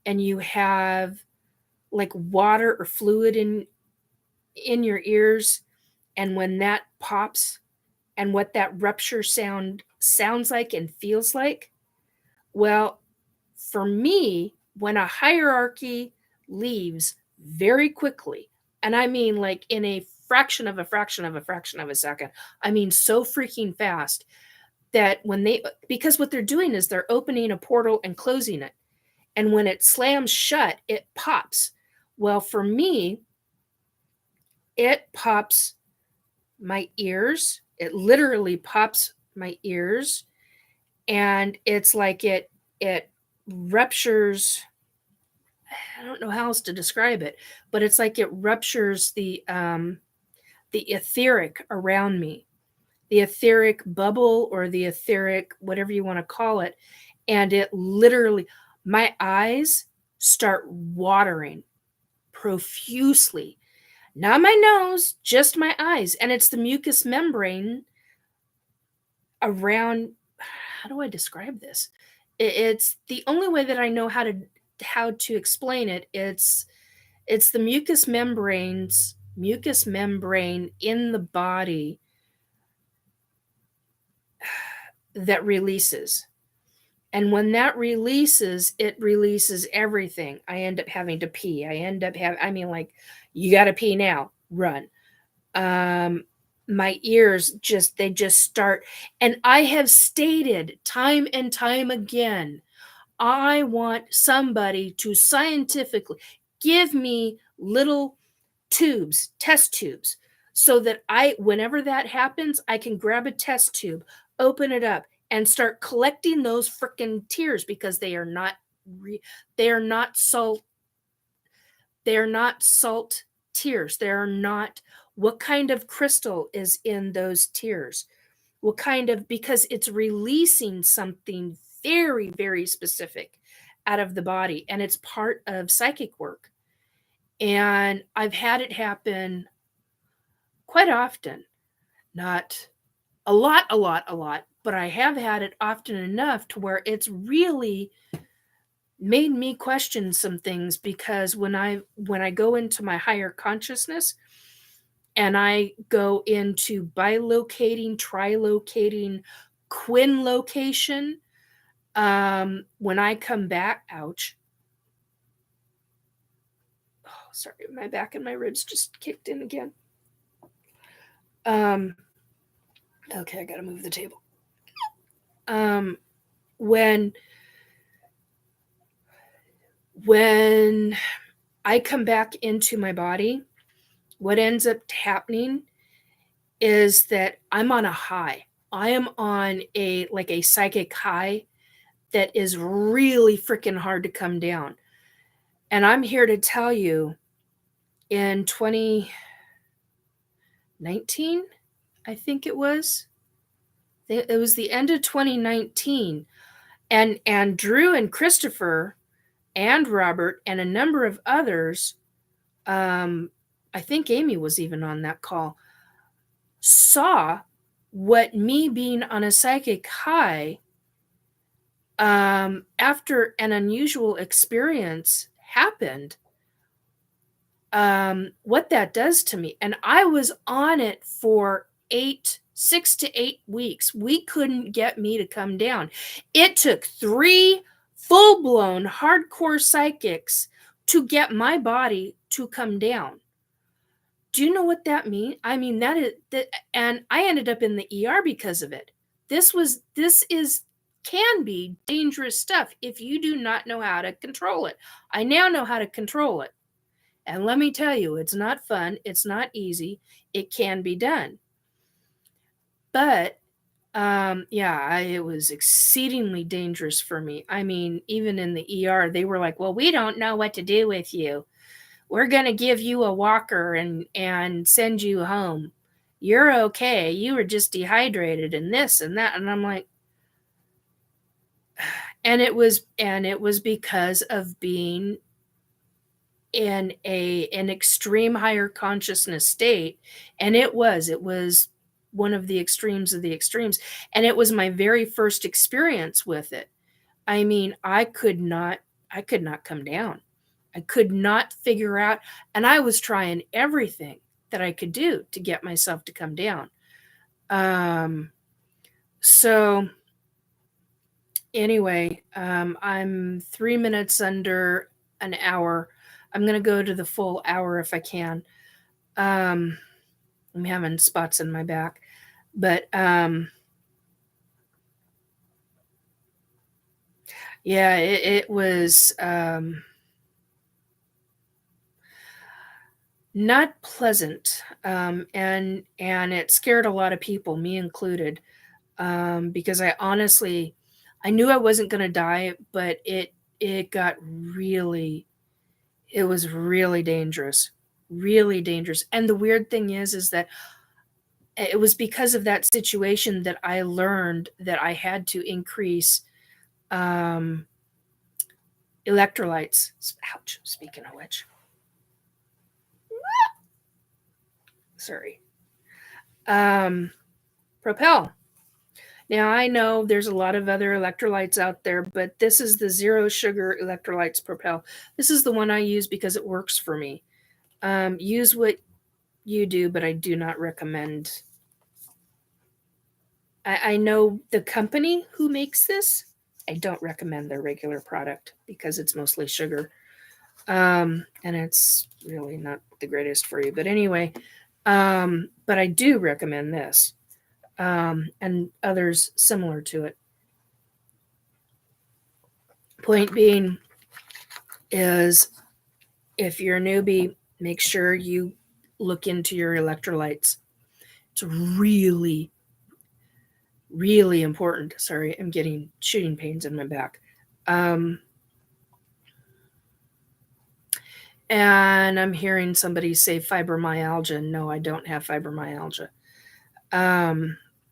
and you have like water or fluid in your ears, and when that pops, and what that rupture sounds like and feels like. Well, for me, when a hierarchy leaves very quickly, and I mean like in a fraction of a fraction of a fraction of a second, I mean so freaking fast, that because what they're doing is they're opening a portal and closing it. And when it slams shut, it pops. Well, for me, it pops my ears. It literally pops my ears. And it's like it ruptures. I don't know how else to describe it, but it's like it ruptures the etheric around me, the etheric bubble, or the etheric, whatever you want to call it. And it literally, my eyes start watering profusely. Not my nose, just my eyes. And it's the mucous membrane around. How do I describe this? It's the only way that I know how to explain it. It's the mucous membrane in the body that releases. And when that releases, it releases everything. I end up having to pee. Like, you got to pee now, run. My ears they just start. And I have stated time and time again, I want somebody to scientifically give me little tubes, test tubes, so that whenever that happens, I can grab a test tube, open it up, and start collecting those freaking tears, because they are not salt. They are not salt tears. They are not. What kind of crystal is in those tears? What kind of, because it's releasing something very, very specific out of the body, and it's part of psychic work. And I've had it happen quite often. Not a lot, but I have had it often enough to where it's really made me question some things, because when I go into my higher consciousness and I go into bilocating, trilocating, Quin-Location, when I come back, ouch. Oh, sorry, my back and my ribs just kicked in again. Okay, I gotta move the table. When I come back into my body, what ends up happening is that I'm on a high. I am on a psychic high that is really freaking hard to come down. And I'm here to tell you, in 2019, I think it was the end of 2019, and Drew and Christopher and Robert and a number of others, I think Amy was even on that call, saw what me being on a psychic high after an unusual experience happened, what that does to me. And I was on it for 6 to 8 weeks. We couldn't get me to come down. It took 3 full-blown hardcore psychics to get my body to come down. Do you know what that means? I mean, and I ended up in the ER because of it. This can be dangerous stuff if you do not know how to control it. I now know how to control it. And let me tell you, it's not fun. It's not easy. It can be done. But it was exceedingly dangerous for me. I mean, even in the ER, they were like, well, we don't know what to do with you. We're going to give you a walker and send you home. You're okay. You were just dehydrated and this and that. And I'm like, and it was because of being in an extreme higher consciousness state. And it was one of the extremes of the extremes. And it was my very first experience with it. I mean, I could not come down. I could not figure out, and I was trying everything that I could do to get myself to come down. So anyway, I'm 3 minutes under an hour. I'm going to go to the full hour if I can. I'm having spots in my back, but it was not pleasant, and it scared a lot of people, me included, because I knew I wasn't going to die, but it was really dangerous, really dangerous. And the weird thing is that it was because of that situation that I learned that I had to increase electrolytes. Ouch, speaking of which. Sorry. Propel. Now, I know there's a lot of other electrolytes out there, but this is the 0 sugar Electrolytes Propel. This is the one I use because it works for me. Use what you do, but I do not recommend. I know the company who makes this. I don't recommend their regular product because it's mostly sugar. And it's really not the greatest for you. But anyway, but I do recommend this. And others similar to it. Point being is, if you're a newbie, make sure you look into your electrolytes. It's really, really important. Sorry, I'm getting shooting pains in my back. And I'm hearing somebody say fibromyalgia. No, I don't have fibromyalgia.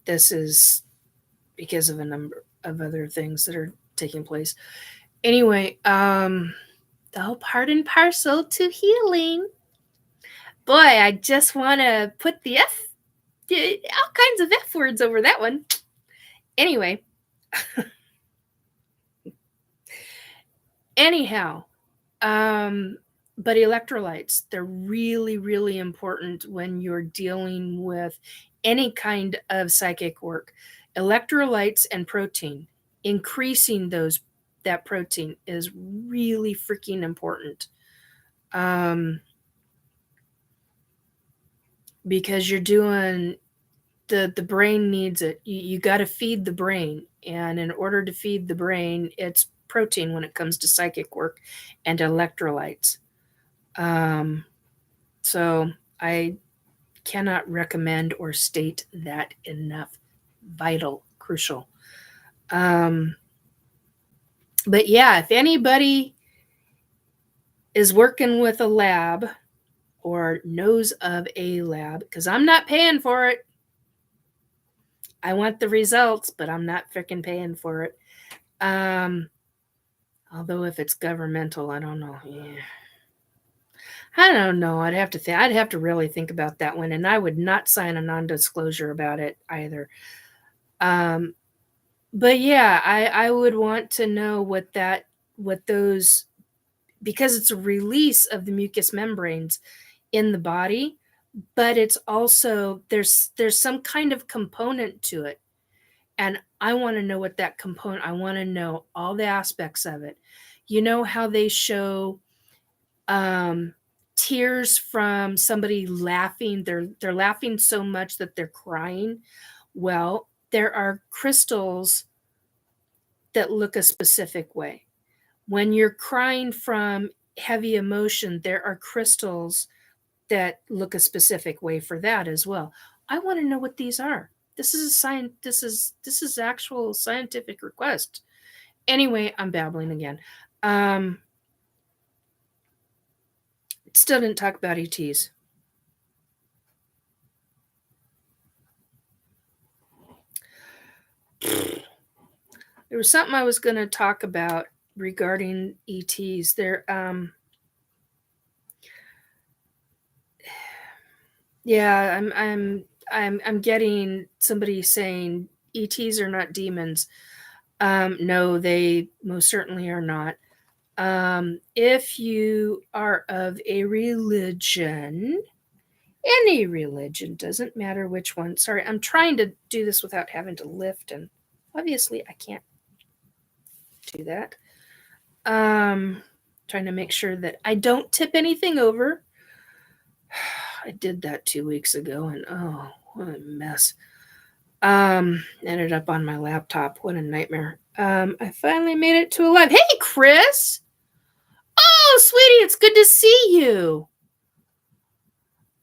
This is because of a number of other things that are taking place. Anyway, the whole part and parcel to healing. Boy, I just want to put all kinds of F words over that one. Anyway. Anyhow, but electrolytes, they're really, really important when you're dealing with any kind of psychic work. Electrolytes and protein, increasing that protein is really freaking important. because you're doing the brain needs it. You got to feed the brain, and in order to feed the brain, it's protein when it comes to psychic work and electrolytes. So I cannot recommend or state that enough. Vital, crucial. But yeah, if anybody is working with a lab or knows of a lab, because I'm not paying for it. I want the results, but I'm not freaking paying for it. Although if it's governmental, I don't know. Yeah. I don't know. I'd have to think. I'd have to really think about that one, and I would not sign a non-disclosure about it either. But yeah, I would want to know what those, because it's a release of the mucous membranes in the body, but it's also there's some kind of component to it, and I want to know what that component. I want to know all the aspects of it. You know how they show tears from somebody laughing. They're laughing so much that they're crying. Well, there are crystals that look a specific way. When you're crying from heavy emotion, there are crystals that look a specific way for that as well. I want to know what these are. This is actual scientific request. Anyway, I'm babbling again. Still didn't talk about ETs. There was something I was going to talk about regarding ETs. Yeah, I'm getting somebody saying ETs are not demons. No, they most certainly are not. If you are of a religion, any religion, doesn't matter which one. Sorry, I'm trying to do this without having to lift, and obviously I can't do that. Trying to make sure that I don't tip anything over. I did that 2 weeks ago, and oh, what a mess. Ended up on my laptop. What a nightmare. I finally made it to a live. Hey, Chris! Oh, sweetie, it's good to see you.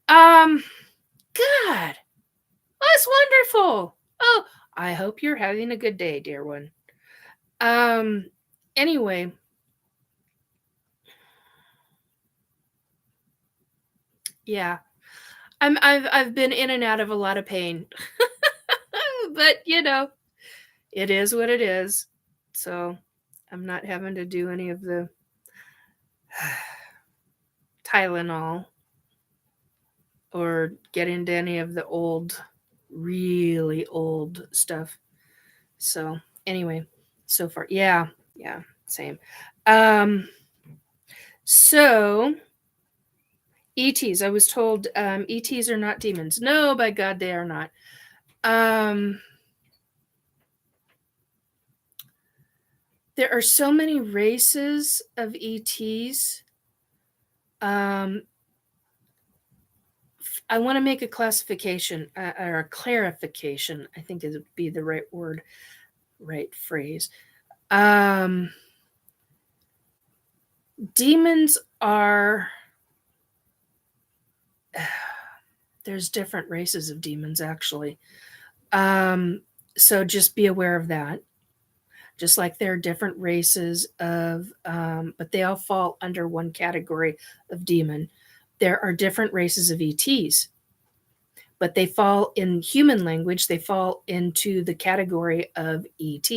God. That's wonderful. Oh, I hope you're having a good day, dear one. Anyway. Yeah. I've been in and out of a lot of pain. But it is what it is. So I'm not having to do any of the Tylenol or get into any of the really old stuff. So anyway, so far, yeah, same. So ETs, I was told ETs are not demons. No, by God, they are not. There are so many races of ETs. I want to make a classification or a clarification. I think it would be the right word, right phrase. Demons are. There's different races of demons, actually. So just be aware of that. Just like there are different races of, but they all fall under one category of demon. There are different races of ETs, but they fall in human language, they fall into the category of ET.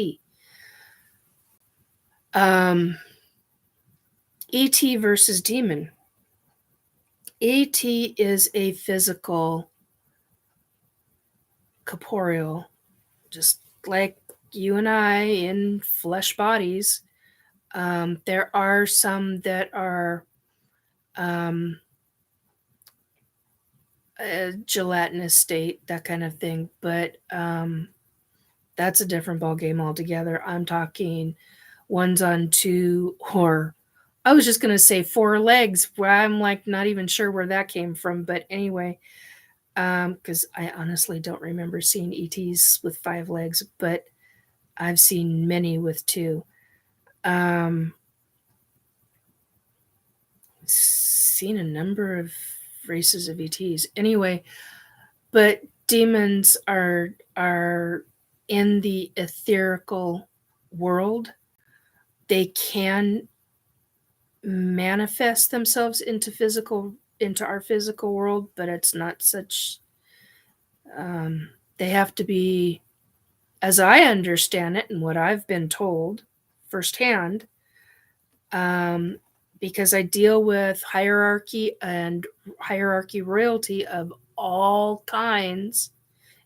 ET versus demon. ET is a physical, corporeal, just like you and I in flesh bodies. There are some that are a gelatinous state, that kind of thing, but that's a different ballgame altogether. I'm talking ones on two, or I was just going to say 4 legs, where I'm like not even sure where that came from, but anyway. because I honestly don't remember seeing ETs with 5 legs, but I've seen many with 2. Seen a number of races of ETs. Anyway, but demons are in the etherical world. They can manifest themselves into our physical world, but it's not such. They have to be, as I understand it, and what I've been told firsthand, because I deal with hierarchy and hierarchy royalty of all kinds,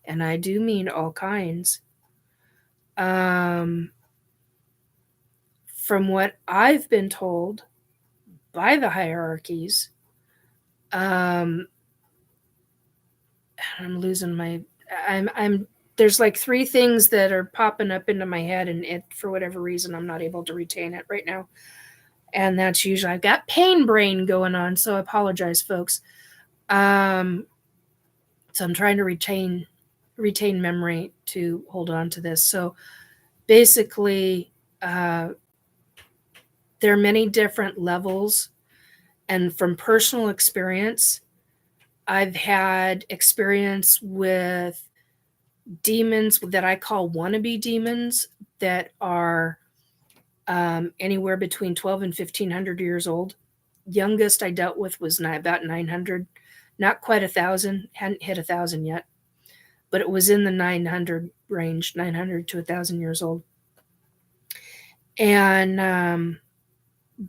and I do mean all kinds. From what I've been told by the hierarchies, I'm losing my. I'm. There's like 3 things that are popping up into my head, and for whatever reason, I'm not able to retain it right now. And that's usually, I've got pain brain going on, so I apologize, folks. So I'm trying to retain memory to hold on to this. So basically, there are many different levels, and from personal experience, I've had experience with demons that I call wannabe demons that are anywhere between 12 and 1500 years old. Youngest I dealt with was about 900, not quite 1,000, hadn't hit 1,000 yet, but it was in the 900 range, 900 to 1,000 years old. And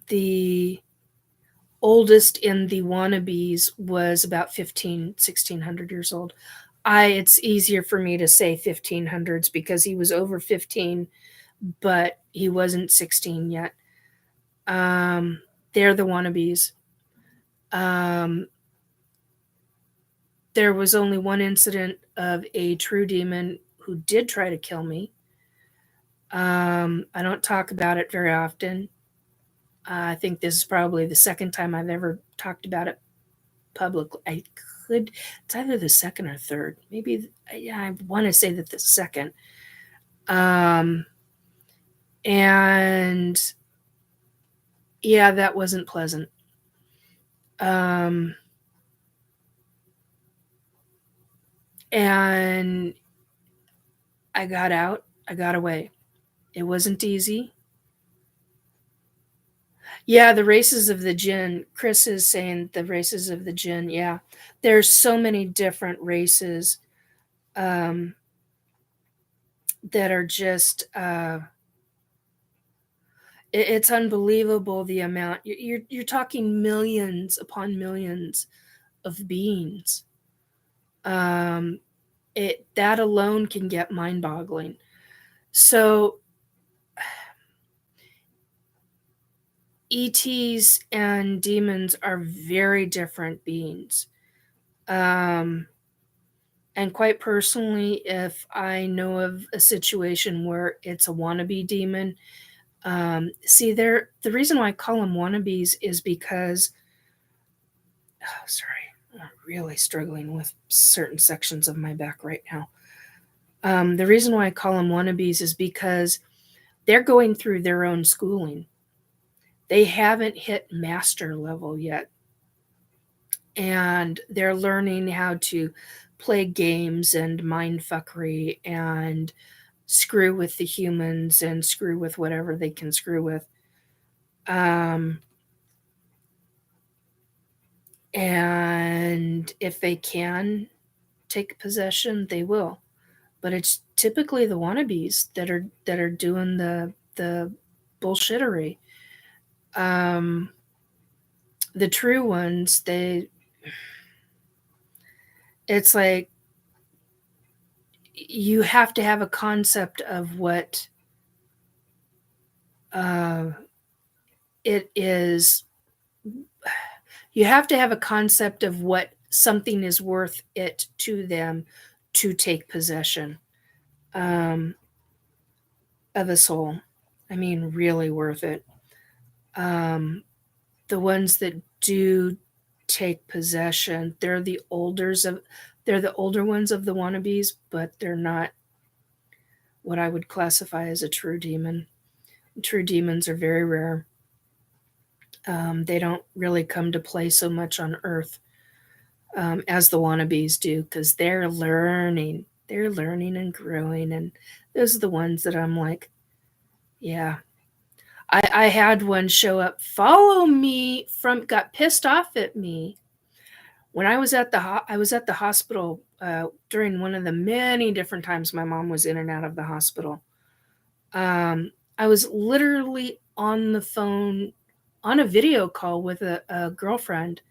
the oldest in the wannabes was about 1,600 years old. It's easier for me to say 1500s because he was over 15, but he wasn't 16 yet. They're the wannabes. There was only one incident of a true demon who did try to kill me. I don't talk about it very often. I think this is probably the second time I've ever talked about it publicly. It's either the second or third. Maybe, yeah, I want to say that the second. And yeah, that wasn't pleasant. And I got out. I got away. It wasn't easy. Yeah, the races of the Djinn. Chris is saying the races of the Djinn. Yeah, there's so many different races that are just. It's unbelievable the amount. You're talking millions upon millions of beings. That alone can get mind-boggling. So ETs and demons are very different beings. And quite personally, if I know of a situation where it's a wannabe demon, the reason why I call them wannabes is because, sorry, I'm really struggling with certain sections of my back right now. The reason why I call them wannabes is because they're going through their own schooling. They haven't hit master level yet. And they're learning how to play games and mindfuckery and screw with the humans and screw with whatever they can screw with. And if they can take possession, they will. But it's typically the wannabes that are doing the bullshittery. The true ones, it's like you have to have a concept of what it is. You have to have a concept of what something is worth it to them to take possession of a soul. I mean, really worth it. The ones that do take possession. They're the older ones of the wannabes, but they're not what I would classify as a true demon. True demons are very rare. They don't really come to play so much on Earth as the wannabes do, because they're learning and growing, and those are the ones that I'm like, yeah. I had one show up, follow me got pissed off at me when I was at the hospital during one of the many different times my mom was in and out of the hospital. I was literally on the phone on a video call with a girlfriend,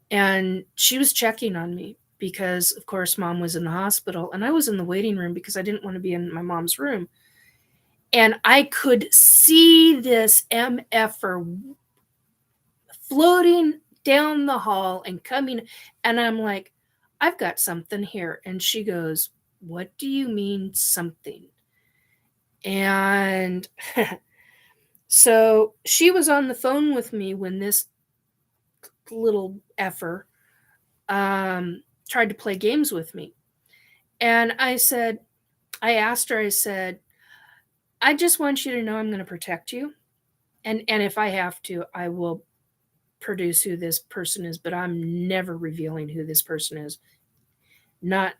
and she was checking on me because, of course, mom was in the hospital, and I was in the waiting room because I didn't want to be in my mom's room. And I could see this MFer floating down the hall and coming, and I'm like, I've got something here. And she goes, what do you mean something? And so she was on the phone with me when this little effer tried to play games with me. And I asked her, I said, I just want you to know I'm going to protect you. And if I have to, I will produce who this person is, but I'm never revealing who this person is. I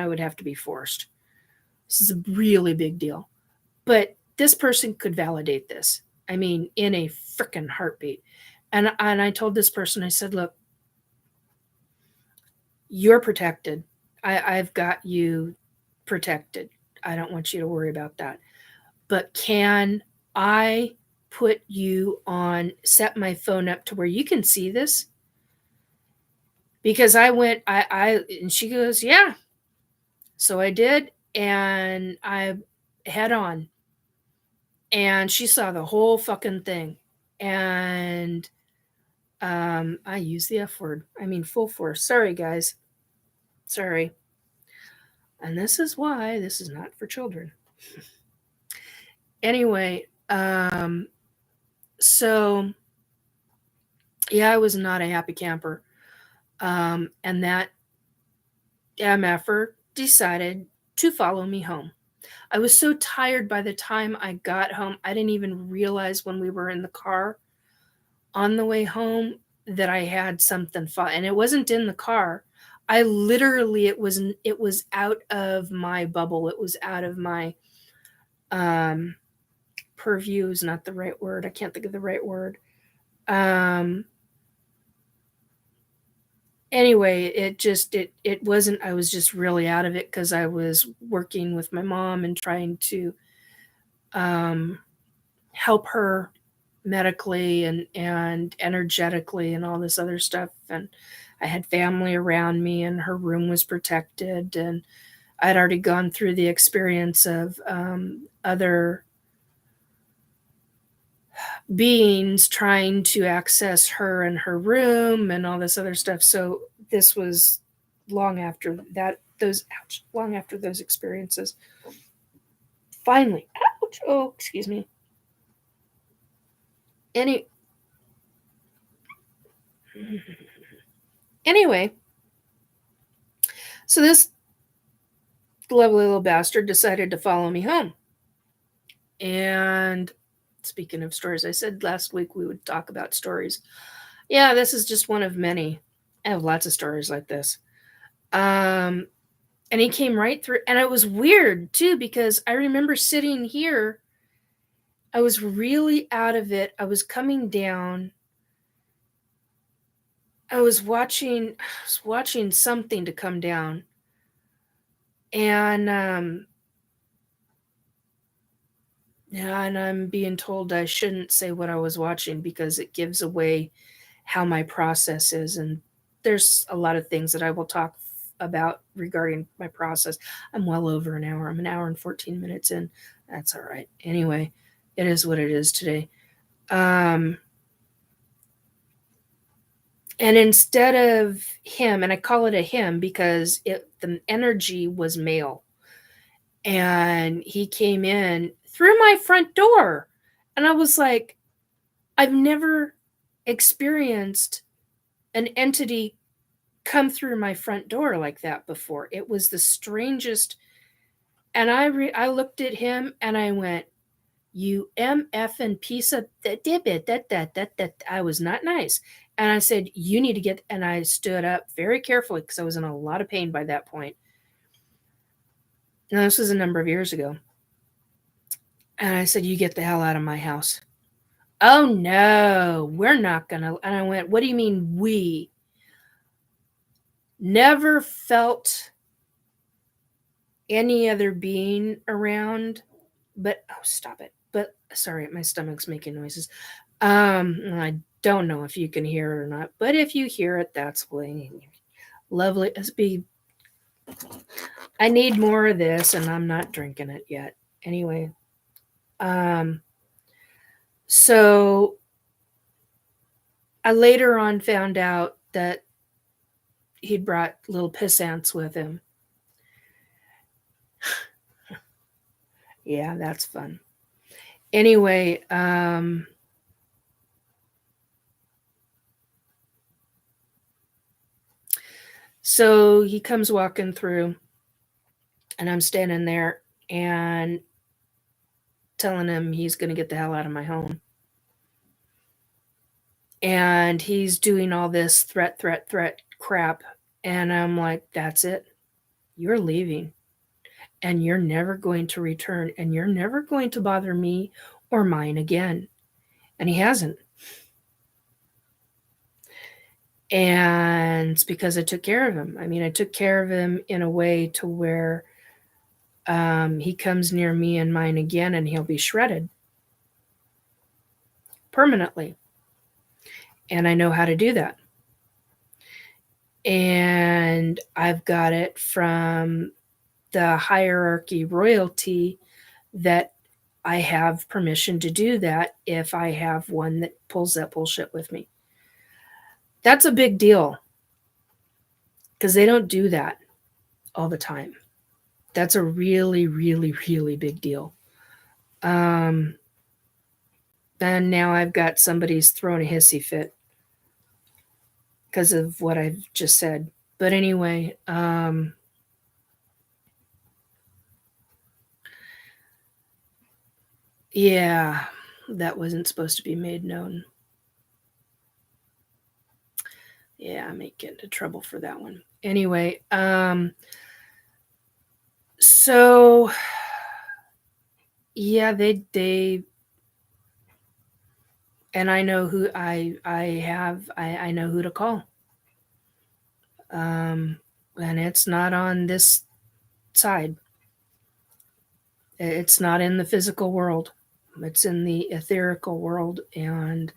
would have to be forced. This is a really big deal. But this person could validate this. I mean, in a freaking heartbeat. And I told this person, I said, look, you're protected. I've got you protected. I don't want you to worry about that. But can I put you on, set my phone up to where you can see this? Because and she goes, yeah. So I did, and I head on. And she saw the whole fucking thing. And I use the F word. I mean, full force. Sorry, guys. Sorry. And this is why this is not for children. Anyway, so yeah, I was not a happy camper. And that MFer decided to follow me home. I was so tired by the time I got home, I didn't even realize when we were in the car on the way home that I had something and it wasn't in the car. I literally, it was out of my bubble. It was out of my purview is not the right word. I can't think of the right word. Anyway, it wasn't, I was just really out of it because I was working with my mom and trying to help her medically and energetically and all this other stuff. And I had family around me, and her room was protected, and I'd already gone through the experience of other beings trying to access her and her room and all this other stuff. So this was long after those experiences. Finally, ouch, oh, excuse me. Anyway, so this lovely little bastard decided to follow me home. And speaking of stories, I said last week we would talk about stories. Yeah, this is just one of many. I have lots of stories like this. And he came right through, and it was weird too, because I remember sitting here. I was really out of it. I was coming down. I was watching something to come down. And and I'm being told I shouldn't say what I was watching because it gives away how my process is. And there's a lot of things that I will talk about regarding my process. I'm well over an hour. I'm an hour and 14 minutes in. That's all right. Anyway, it is what it is today. And instead of him, and I call it a him because the energy was male, and he came in through my front door, and I was like, I've never experienced an entity come through my front door like that before. It was the strangest. And I looked at him and I went, "You MF and piece of that." I was not nice. And I said, "You need to get," and I stood up very carefully because I was in a lot of pain by that point. Now, this was a number of years ago. And I said, "You get the hell out of my house." "Oh, no, we're not going to." And I went, "What do you mean we?" Never felt any other being around, but oh, stop it. But sorry, my stomach's making noises. I don't know if you can hear it or not, but if you hear it, that's lovely. I need more of this, and I'm not drinking it yet. Anyway, so I later on found out that he'd brought little piss ants with him. Yeah, that's fun. Anyway, so he comes walking through, and I'm standing there and telling him he's going to get the hell out of my home. And he's doing all this threat crap. And I'm like, "That's it. You're leaving. And you're never going to return. And you're never going to bother me or mine again." And he hasn't. And it's because I took care of him. I mean, I took care of him in a way to where he comes near me and mine again and he'll be shredded permanently. And I know how to do that. And I've got it from the hierarchy royalty that I have permission to do that if I have one that pulls that bullshit with me. That's a big deal because they don't do that all the time. That's a really, really, really big deal. And now I've got somebody's thrown a hissy fit because of what I've just said. But anyway, yeah, that wasn't supposed to be made known. Yeah, I may get into trouble for that one. Anyway, so yeah, they and I know who I know who to call. And it's not on this side. It's not in the physical world. It's in the etherical world, and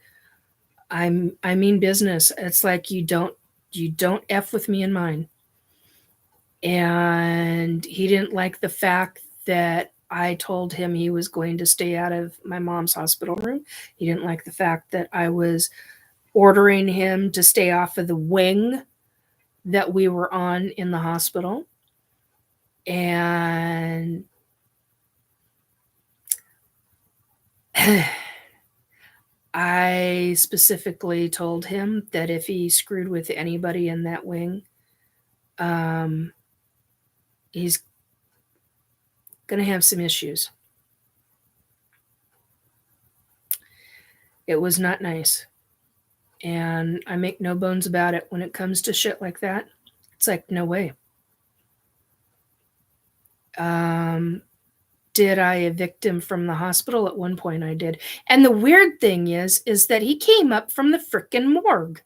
I mean business. It's like you don't F with me and mine. And he didn't like the fact that I told him he was going to stay out of my mom's hospital room. He didn't like the fact that I was ordering him to stay off of the wing that we were on in the hospital. And I specifically told him that if he screwed with anybody in that wing, he's going to have some issues. It was not nice. And I make no bones about it when it comes to shit like that. It's like, no way. Did I evict him from the hospital? At one point I did. And the weird thing is that he came up from the frickin' morgue.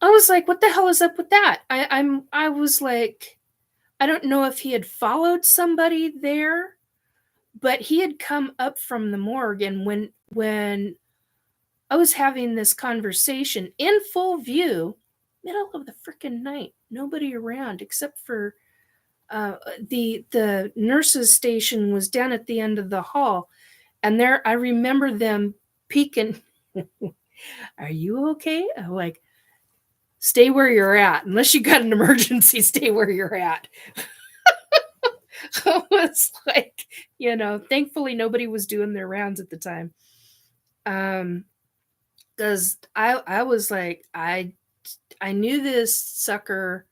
I was like, what the hell is up with that? I was like, I don't know if he had followed somebody there, but he had come up from the morgue. And when I was having this conversation in full view, middle of the frickin' night, nobody around except for the nurses' station was down at the end of the hall, and there I remember them peeking. Are you okay? I'm like, stay where you're at. Unless you got an emergency, stay where you're at. I was like, thankfully nobody was doing their rounds at the time. Because I was like, I I knew this sucker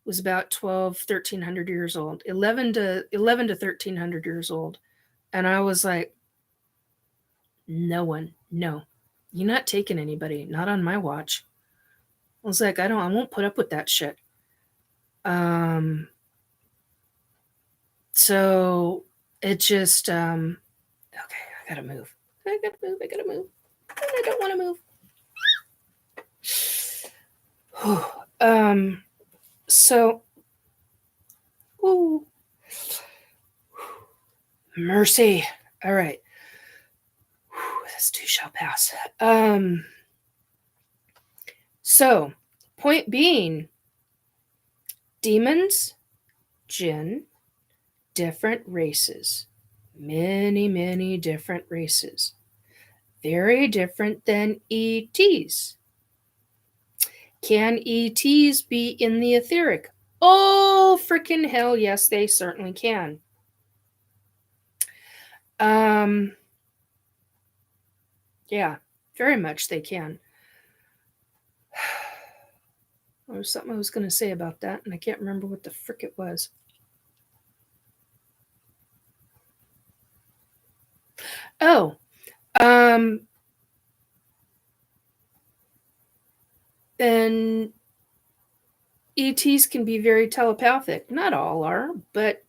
was about 1,300 years old, 11 to 1,300 years old. And I was like, no, you're not taking anybody, not on my watch. I was like, I won't put up with that shit. So it just, okay, I gotta move. I gotta move. I don't want to move. So, ooh, mercy. All right. This too shall pass. So, point being, demons, Djinn, different races. Many, many different races. Very different than ETs. Can ETs be in the etheric? Oh, freaking hell, yes, they certainly can. Yeah, very much they can. There was something I was going to say about that, and I can't remember what the frick it was. Oh, and ETs can be very telepathic. Not all are, but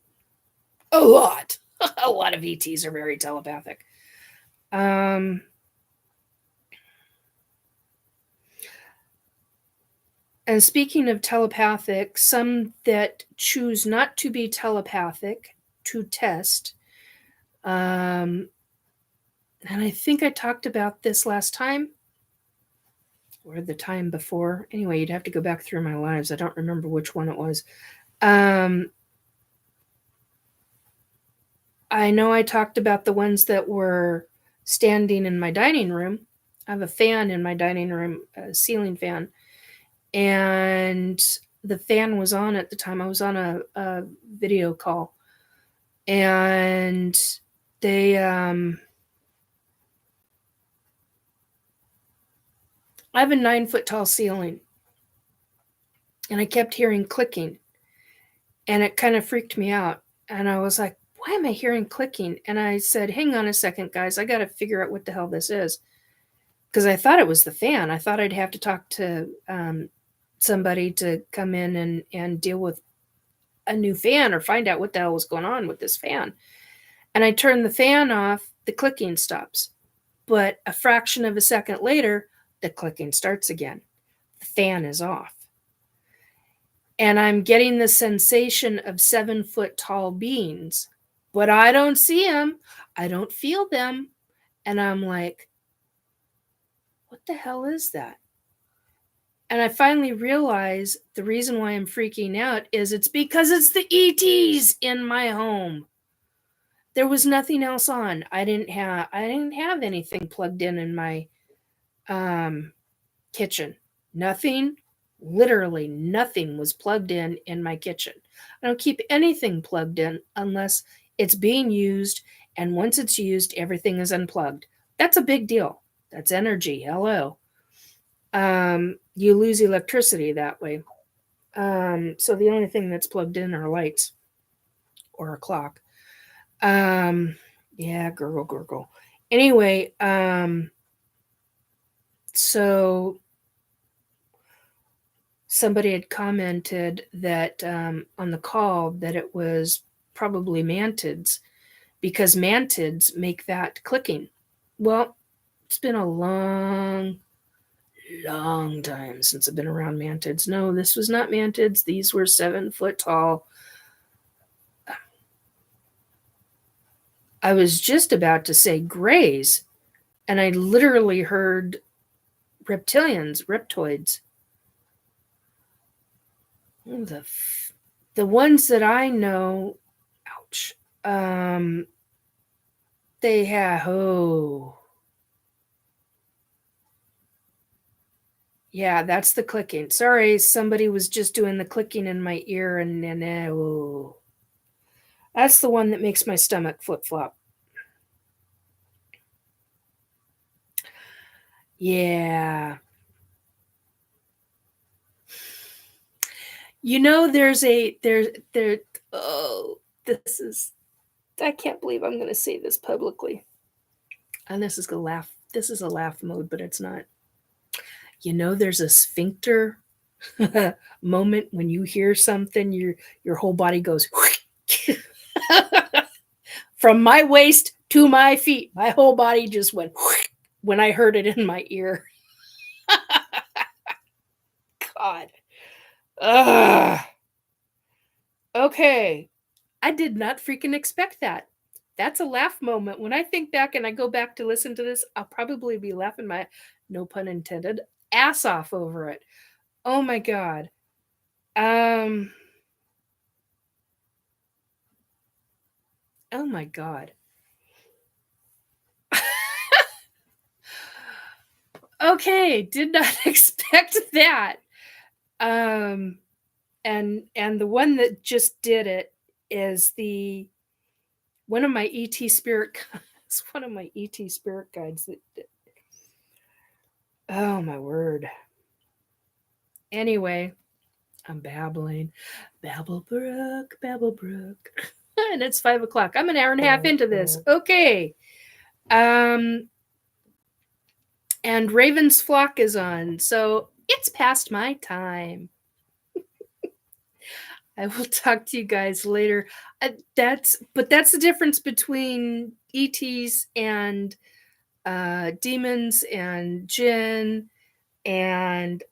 a lot. A lot of ETs are very telepathic. And speaking of telepathic, some that choose not to be telepathic to test, and I think I talked about this last time or the time before. Anyway, you'd have to go back through my lives. I don't remember which one it was. I know I talked about the ones that were standing in my dining room. I have a fan in my dining room, a ceiling fan, and the fan was on at the time. I was on a video call, and they I have a 9-foot tall ceiling, and I kept hearing clicking, and it kind of freaked me out. And I was like, why am I hearing clicking? And I said, hang on a second, guys. I got to figure out what the hell this is. Because I thought it was the fan. I thought I'd have to talk to somebody to come in and deal with a new fan or find out what the hell was going on with this fan. And I turn the fan off, the clicking stops. But a fraction of a second later, the clicking starts again. The fan is off. And I'm getting the sensation of 7-foot tall beings, but I don't see them. I don't feel them. And I'm like, what the hell is that? And I finally realize the reason why I'm freaking out is it's because it's the ETs in my home. There was nothing else on. I didn't have anything plugged in my kitchen. Nothing, literally nothing was plugged in my kitchen. I don't keep anything plugged in unless it's being used, and once it's used, everything is unplugged. That's a big deal. That's energy. Hello. You lose electricity that way. So the only thing that's plugged in are lights or a clock. Yeah, gurgle. Anyway, so somebody had commented that on the call that it was probably mantids because mantids make that clicking. Well, it's been a long time since I've been around mantids. No, this was not mantids. These were 7-foot tall. I was just about to say grays, and I literally heard reptoids. The ones that I know, ouch, they have, yeah, that's the clicking. Sorry, somebody was just doing the clicking in my ear, and then, that's the one that makes my stomach flip-flop. Yeah. You know, there's oh, this is, I can't believe I'm going to say this publicly. And this is a laugh mode, but it's not. You know, there's a sphincter moment when you hear something, your whole body goes from my waist to my feet. My whole body just went when I heard it in my ear. God. Ugh. Okay. I did not freaking expect that. That's a laugh moment. When I think back and I go back to listen to this, I'll probably be laughing my, no pun intended, ass off over it. Oh my God. Oh my God. Okay, did not expect that. And the one that just did it is one of my ET spirit it's one of my ET spirit guides that oh my word. Anyway, I'm babbling. Babble Brook, Babble Brook. And it's 5:00. I'm an hour and a half into this. Okay. And Raven's Flock is on, so it's past my time. I will talk to you guys later. That's the difference between ETs and demons and Djinn and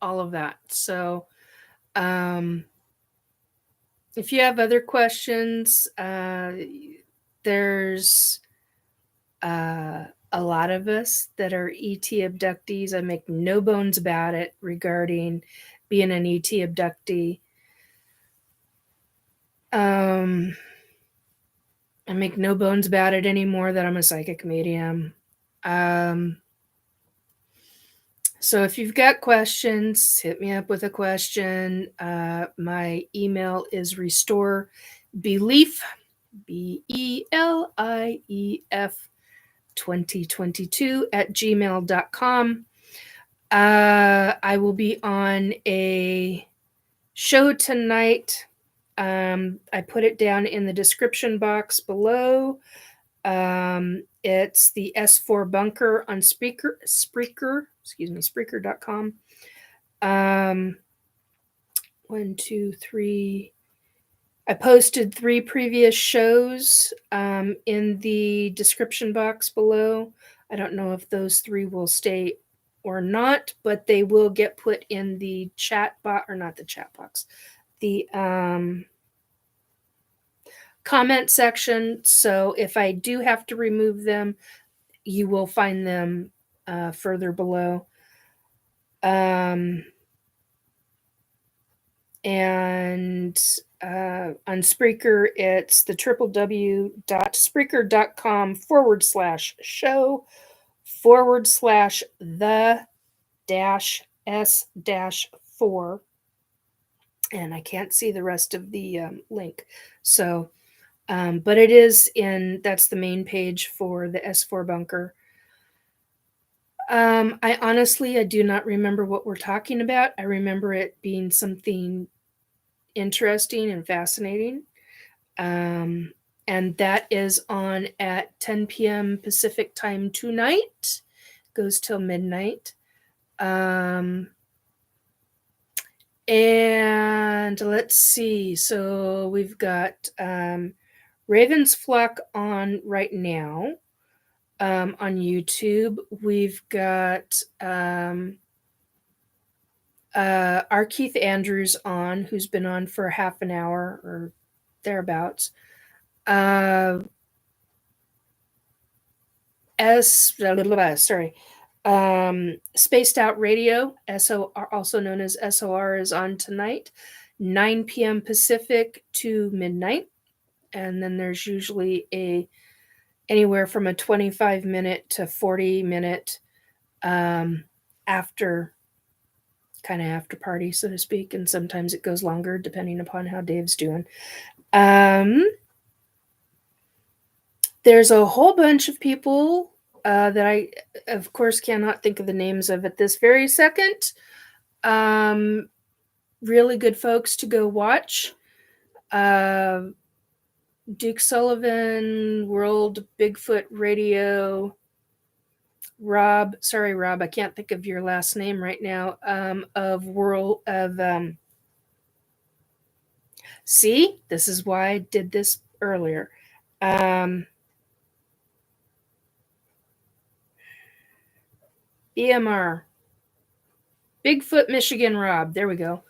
all of that. So if you have other questions, there's a lot of us that are ET abductees. I make no bones about it regarding being an ET abductee. I make no bones about it anymore that I'm a psychic medium. So if you've got questions, hit me up with a question. My email is restorebelief, BELIEF 2022 @gmail.com. I will be on a show tonight. I put it down in the description box below. It's the S4 Bunker on Spreaker.com. 1, 2, 3. I posted 3 previous shows in the description box below. I don't know if those 3 will stay or not, but they will get put in the chat box, or not the chat box, the comment section. So if I do have to remove them, you will find them further below. And on Spreaker, it's the www.spreaker.com/show/the-s-4. And I can't see the rest of the link. So, but it is that's the main page for the S4 Bunker. I honestly do not remember what we're talking about. I remember it being something interesting and fascinating. And that is on at 10 p.m. Pacific time tonight. Goes till midnight. And let's see. So we've got Raven's Flock on right now. On YouTube, we've got our Keith Andrews on, who's been on for half an hour or thereabouts. Spaced Out Radio, SOR, also known as SOR, is on tonight, 9 p.m. Pacific to midnight. And then there's usually anywhere from a 25-minute to 40-minute after party, so to speak. And sometimes it goes longer depending upon how Dave's doing. There's a whole bunch of people that I, of course, cannot think of the names of at this very second. Really good folks to go watch. Duke Sullivan, World Bigfoot Radio. Rob, sorry, Rob, I can't think of your last name right now. See, this is why I did this earlier. BMR, Bigfoot Michigan Rob. There we go.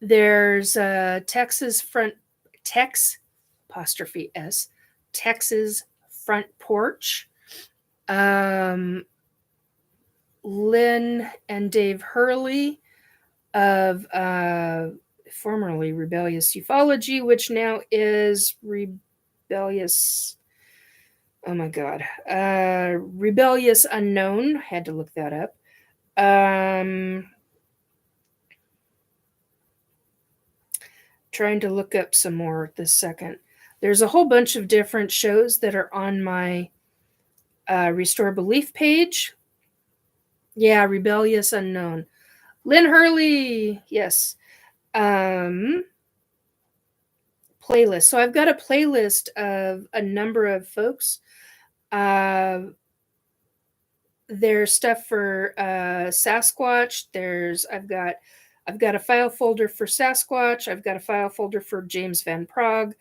There's Texas apostrophe S, Texas Front Porch. Lynn and Dave Hurley of formerly Rebellious Ufology, which now is Rebellious. Oh my God. Rebellious Unknown. Had to look that up. Trying to look up some more this second. There's a whole bunch of different shows that are on my Restore Belief page. Yeah, Rebellious Unknown. Lynn Hurley. Yes. Playlist. So I've got a playlist of a number of folks. There's stuff for Sasquatch. I've got a file folder for Sasquatch. I've got a file folder for James Van Prague.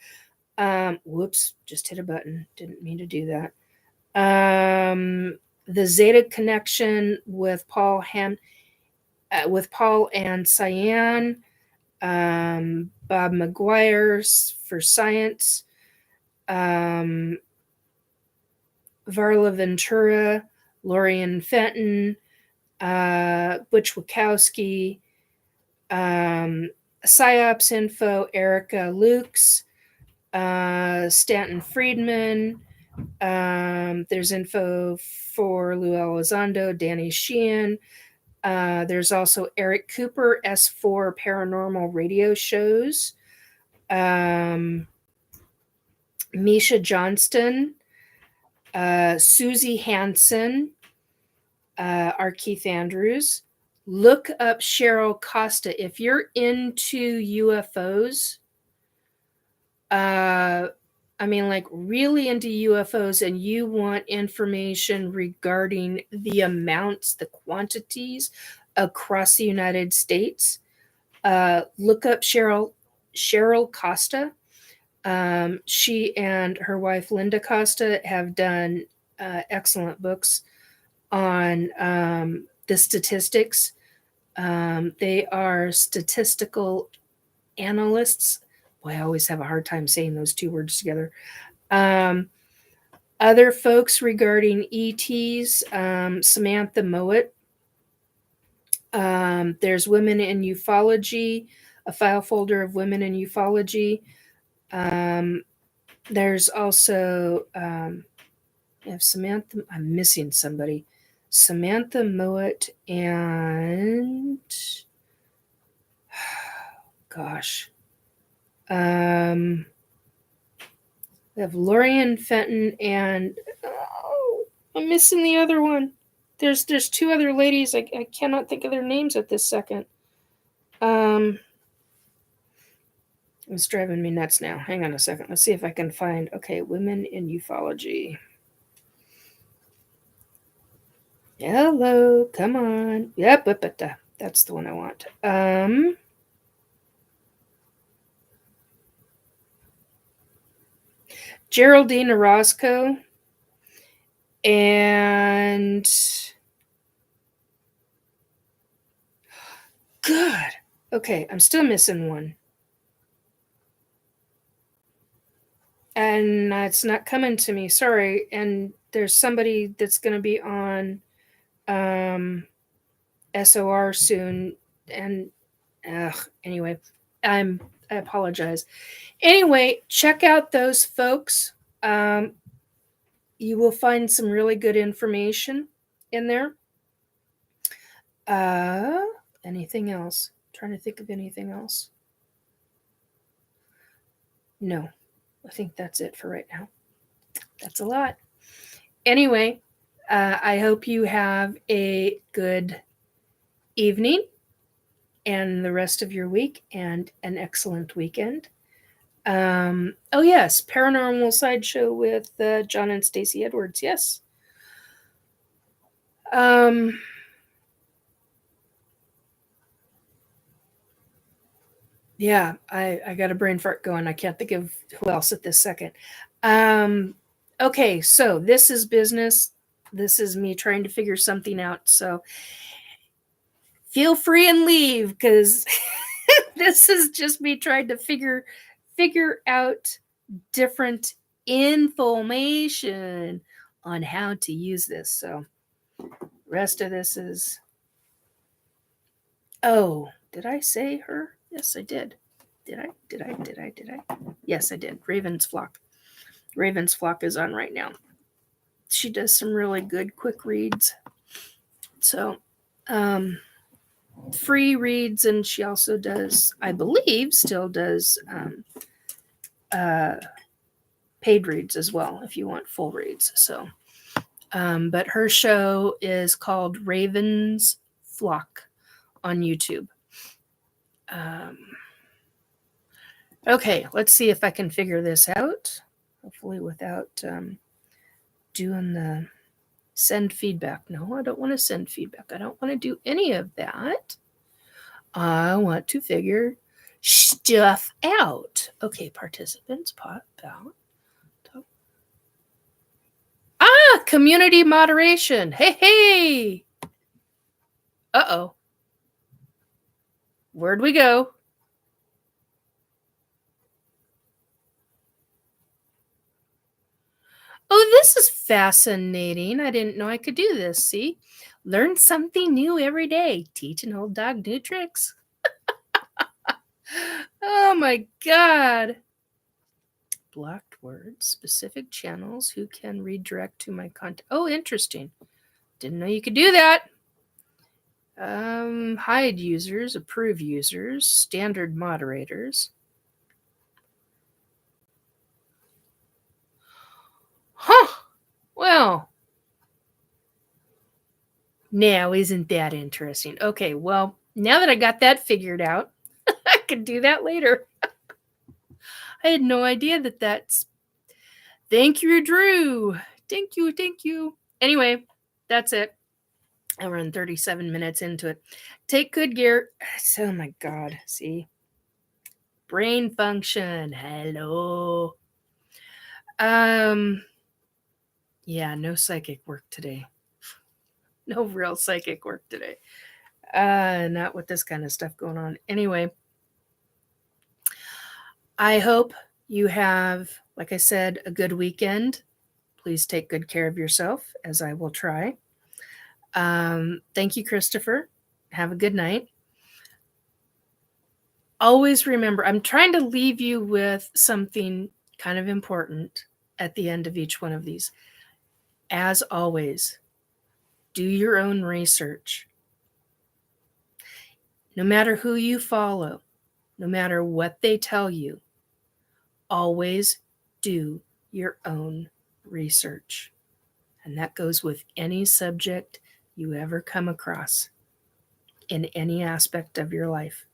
Whoops, just hit a button. Didn't mean to do that. The Zeta Connection with Paul and Cyan. Bob McGuire for Science. Varla Ventura, Lorian Fenton, Butch Wachowski, PsyOps Info, Erica Lukes, Stanton Friedman. There's info for Lou Elizondo, Danny Sheehan. There's also Eric Cooper, S4 Paranormal Radio Shows. Misha Johnston, Susie Hansen, our Keith Andrews. Look up Cheryl Costa. If you're into UFOs, like really into UFOs, and you want information regarding the amounts, the quantities across the United States, look up Cheryl Costa. She and her wife Linda Costa have done excellent books on the statistics. They are statistical analysts. Boy, I always have a hard time saying those two words together. Other folks regarding ETs, Samantha Mowat. There's Women in Ufology, a file folder of Women in Ufology. There's also I have Samantha. I'm missing somebody. Samantha Mowat and gosh, we have Lorian Fenton and I'm missing the other one. There's two other ladies. I cannot think of their names at this second. It's driving me nuts now. Hang on a second. Let's see if I can find. Okay, Women in Ufology. Hello, come on. Yep, that's the one I want. Geraldine Orozco and good. Okay, I'm still missing one. And it's not coming to me. Sorry. And there's somebody that's going to be on SOR soon. And anyway, I apologize. Anyway, check out those folks. You will find some really good information in there. Anything else? I'm trying to think of anything else. No, I think that's it for right now. That's a lot. Anyway, I hope you have a good evening and the rest of your week and an excellent weekend. Oh yes, Paranormal Sideshow with John and Stacey Edwards. Yes. Yeah, I got a brain fart going. I can't think of who else at this second. Okay, so this is business. This is me trying to figure something out. So feel free and leave because this is just me trying to figure out different information on how to use this. So rest of this is, oh, did I say her? Yes, I did. Did I? Yes, I did. Raven's Flock. Raven's Flock is on right now. She does some really good quick reads. So, free reads, and she also does, I believe, still does paid reads as well if you want full reads. So, but her show is called Raven's Flock on YouTube. Okay, let's see if I can figure this out. Hopefully without doing the send feedback. No, I don't want to send feedback. I don't want to do any of that. I want to figure stuff out. Okay, participants pop out. Ah, community moderation. Hey. Uh-oh. Where'd we go? Oh, this is fascinating. I didn't know I could do this. See? Learn something new every day. Teach an old dog new tricks. Oh my God. Blocked words, specific channels, who can redirect to my content. Oh, interesting. Didn't know you could do that. Hide users, approve users, standard moderators. Huh. Well, now isn't that interesting? Okay, well, now that I got that figured out, I can do that later. I had no idea that that's... Thank you, Drew. Thank you. Anyway, that's it. I run 37 minutes into it. Take good gear. Oh my God. See? Brain function. Hello. Yeah, no psychic work today. No real psychic work today. Not with this kind of stuff going on. Anyway, I hope you have, like I said, a good weekend. Please take good care of yourself, as I will try. Thank you, Christopher. Have a good night. Always remember, I'm trying to leave you with something kind of important at the end of each one of these. As always, do your own research. No matter who you follow, no matter what they tell you, always do your own research. And that goes with any subject you ever come across in any aspect of your life.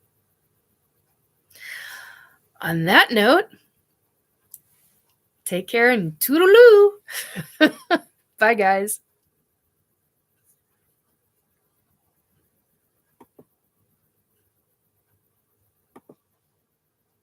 On that note, take care and toodaloo. Bye, guys.